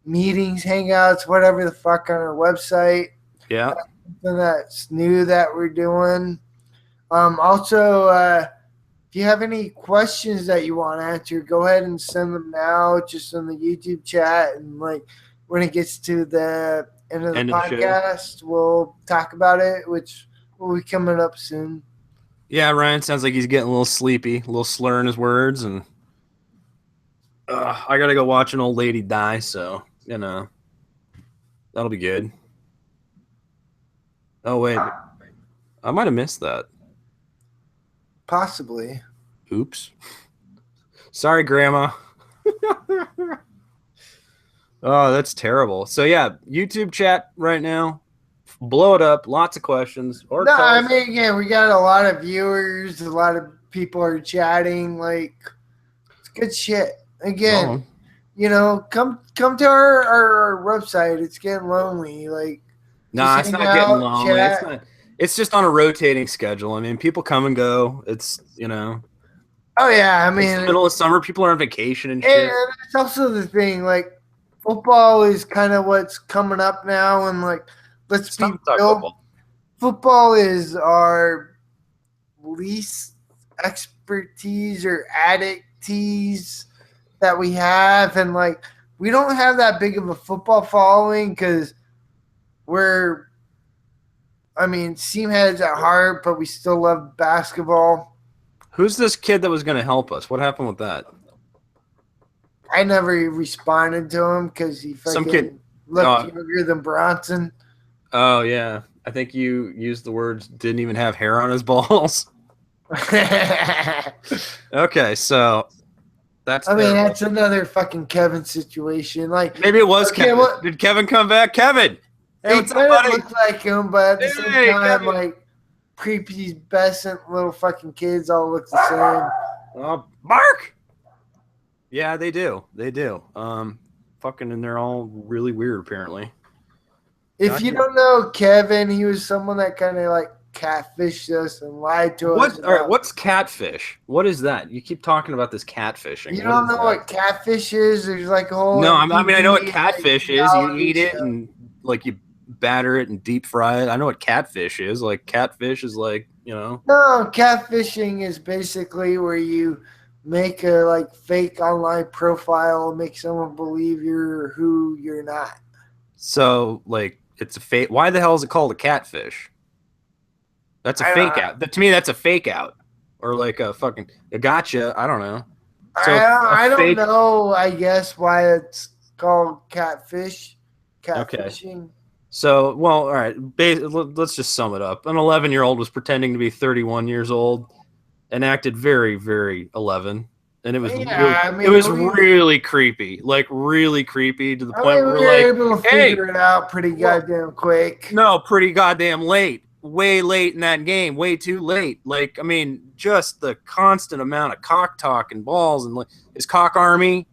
meetings, hangouts, whatever the fuck on our website. Yeah. Something that's new that we're doing. Also, if you have any questions that you want answered, go ahead and send them now, just in the YouTube chat. And like when it gets to the end of the podcast, we'll talk about it, which will be coming up soon. Yeah, Ryan sounds like he's getting a little sleepy, a little slur in his words, and I gotta go watch an old lady die. So that'll be good. Oh wait, I might have missed that. Possibly. Oops. Sorry, Grandma. Oh, that's terrible. So yeah, YouTube chat right now. Blow it up. Lots of questions. Or no, I mean, again, we got a lot of viewers. A lot of people are chatting. Like, it's good shit. Again, come to our website. It's getting lonely. Like, no, it's not getting lonely. It's just on a rotating schedule. I mean, people come and go. It's Oh yeah, I mean, it's the middle of summer. People are on vacation and shit. And it's also the thing. Like, football is kind of what's coming up now, and like, let's be real. Football is our least expertise or addictees that we have, and like, we don't have that big of a football following because seamheads at heart, but we still love basketball. Who's this kid that was going to help us? What happened with that? I never responded to him because he fucking looked younger than Bronson. Oh, yeah. I think you used the words didn't even have hair on his balls. Okay, so that's that's another fucking Kevin situation. Like, maybe it was Kevin. Did Kevin come back? Kevin! Hey, it kind of looked like him, but at the same time, Kevin. Like, prepubescent little fucking kids all look the same. Mark! Yeah, they do. They do. And they're all really weird, apparently. If you don't know Kevin, he was someone that kind of like catfished us and lied to us. All right, what's catfish? What is that? You keep talking about this catfishing. You don't know what catfish is? There's like a whole. No, I know what catfish is. You eat it and like you batter it and deep fry it. I know what catfish is. Like catfish is like, No, catfishing is basically where you make a fake online profile and make someone believe you're who you're not. So like it's a fake. Why the hell is it called a catfish? That's a fake out. To me, that's a fake out, or like a gotcha. I don't know. So I don't know. I guess why it's called catfishing. Okay. So, well, all right. Let's just sum it up. An 11-year-old was pretending to be 31 years old and acted very, very 11. And it was really creepy, like really creepy to the point where we were able to figure it out pretty goddamn quick. No, pretty goddamn late. Way late in that game. Way too late. Like, I mean, just the constant amount of cock talk and balls and his cock army.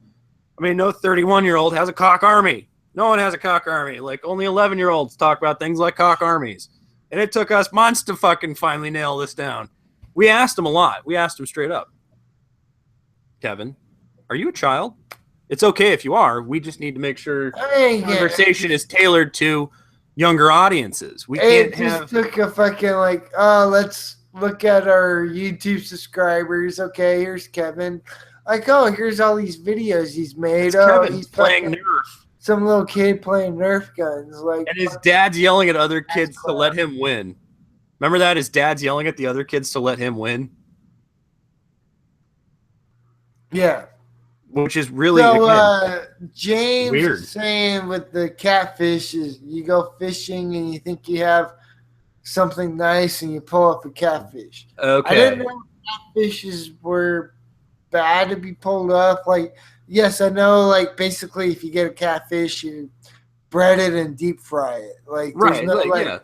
I mean, no 31-year-old has a cock army. No one has a cock army. Like, only 11-year-olds talk about things like cock armies. And it took us months to fucking finally nail this down. We asked him a lot. We asked him straight up. Kevin, are you a child? It's okay if you are. We just need to make sure the conversation is tailored to younger audiences. We can't have... took a fucking let's look at our YouTube subscribers. Okay, here's Kevin. Like, here's all these videos he's made. He's playing Nerf. Some little kid playing Nerf guns. And his dad's yelling at other kids to let him win. Remember that? His dad's yelling at the other kids to let him win? Yeah. Which is really James weird. Is saying with the catfish is you go fishing and you think you have something nice and you pull up a catfish. Okay. I didn't know catfishes were bad to be pulled up. Like, yes, I know, like, basically if you get a catfish, you bread it and deep fry it. Like, there's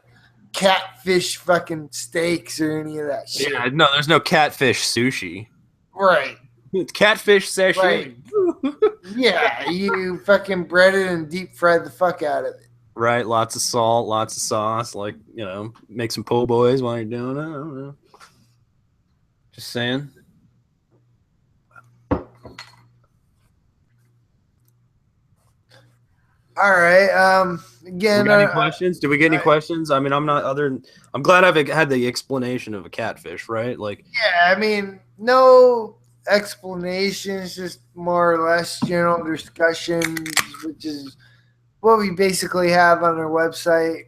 catfish fucking steaks or any of that shit. Yeah, no, there's no catfish sushi. Right. It's catfish sashimi. Right. Yeah, you fucking bread it and deep fried the fuck out of it. Right, lots of salt, lots of sauce. Like, you know, make some po' boys while you're doing it. I don't know. Just saying. All right. Again, We got any questions? Did we get any questions? I mean, I'm glad I've had the explanation of a catfish, right? Like, yeah, I mean, no explanations, just more or less general discussions, which is what we basically have on our website.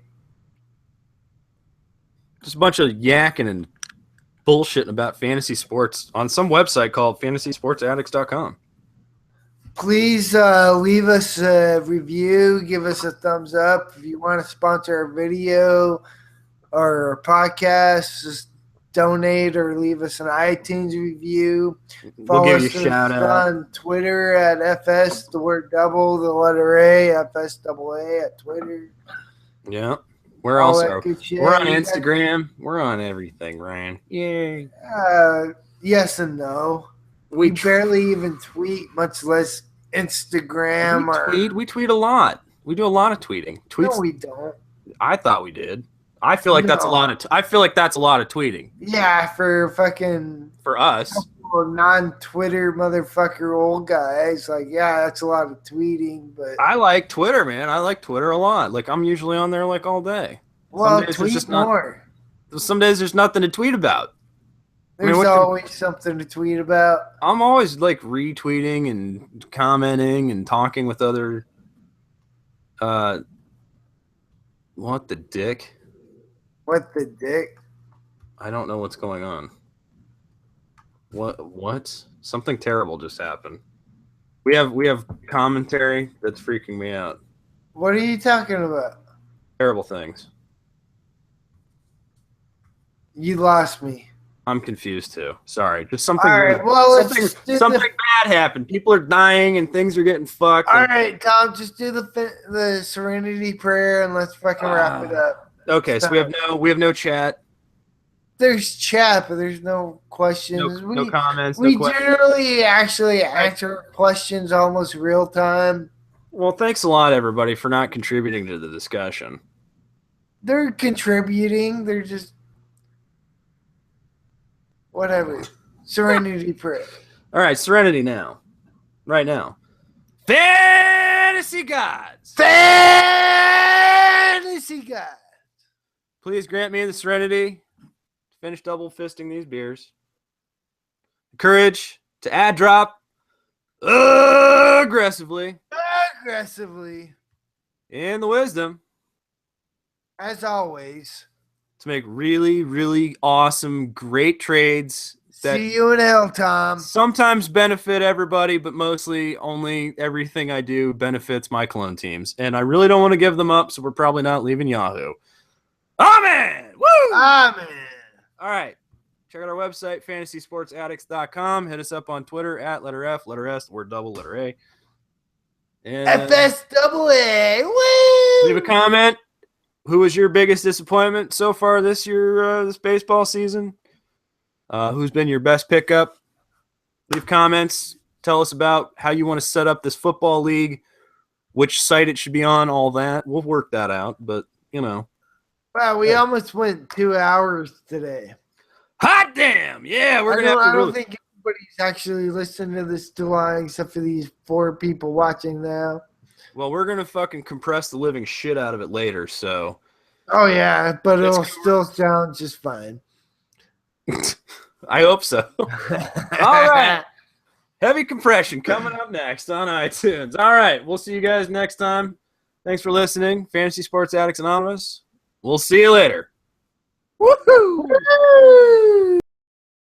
just a bunch of yakking and bullshitting about fantasy sports on some website called fantasysportsaddicts.com. Please leave us a review, give us a thumbs up. If you want to sponsor our video or our podcast, just donate or leave us an iTunes review. We'll give you a shout out on Twitter at FS, the word double, the letter A, FSAA at Twitter. Yeah. Where else are we? We're on Instagram. We're on everything, Ryan. Yay. Yes and no. We barely even tweet, much less Instagram. We tweet a lot. We do a lot of tweeting. No, we don't. I thought we did. I feel like that's a lot of. I feel like that's a lot of tweeting. Yeah, for us, non-Twitter motherfucker old guys. Like, yeah, that's a lot of tweeting. But I like Twitter, man. I like Twitter a lot. Like, I'm usually on there like all day. Well, tweet more. Some days there's nothing to tweet about. There's always something to tweet about. I'm always like retweeting and commenting and talking with other. What the dick? What the dick? I don't know what's going on. What? Something terrible just happened. We have commentary that's freaking me out. What are you talking about? Terrible things. You lost me. I'm confused too. Sorry. Just something. All right. Well, something bad happened. People are dying and things are getting fucked. All right, Tom. Just do the Serenity prayer and let's fucking wrap it up. Okay. So we have no chat. There's chat, but there's no questions. No comments. We generally actually answer questions almost real time. Well, thanks a lot, everybody, for not contributing to the discussion. They're contributing. They're just whatever. Serenity prayer. All right, Serenity now. Right now. Fantasy gods. Fantasy gods. Please grant me the serenity to finish double fisting these beers. The courage to add drop aggressively. And the wisdom, as always, to make really, really awesome, great trades that see you in hell, Tom. Sometimes benefit everybody, but mostly only everything I do benefits my clone teams. And I really don't want to give them up, so we're probably not leaving Yahoo. Amen! Woo! Amen! All right. Check out our website, fantasysportsaddicts.com. Hit us up on Twitter at letter F, letter S, the word double, letter A. And FSAA. Woo! Leave a comment. Who was your biggest disappointment so far this year, this baseball season? Who's been your best pickup? Leave comments. Tell us about how you want to set up this football league, which site it should be on, all that. We'll work that out, but, you know. Wow, we almost went 2 hours today. Hot damn! Yeah, we're going to have to I don't think anybody's actually listening to this too long except for these 4 people watching now. Well, we're going to fucking compress the living shit out of it later, so. Oh, yeah, but it'll still sound just fine. I hope so. All right. Heavy compression coming up next on iTunes. All right. We'll see you guys next time. Thanks for listening. Fantasy Sports Addicts Anonymous. We'll see you later. Woohoo!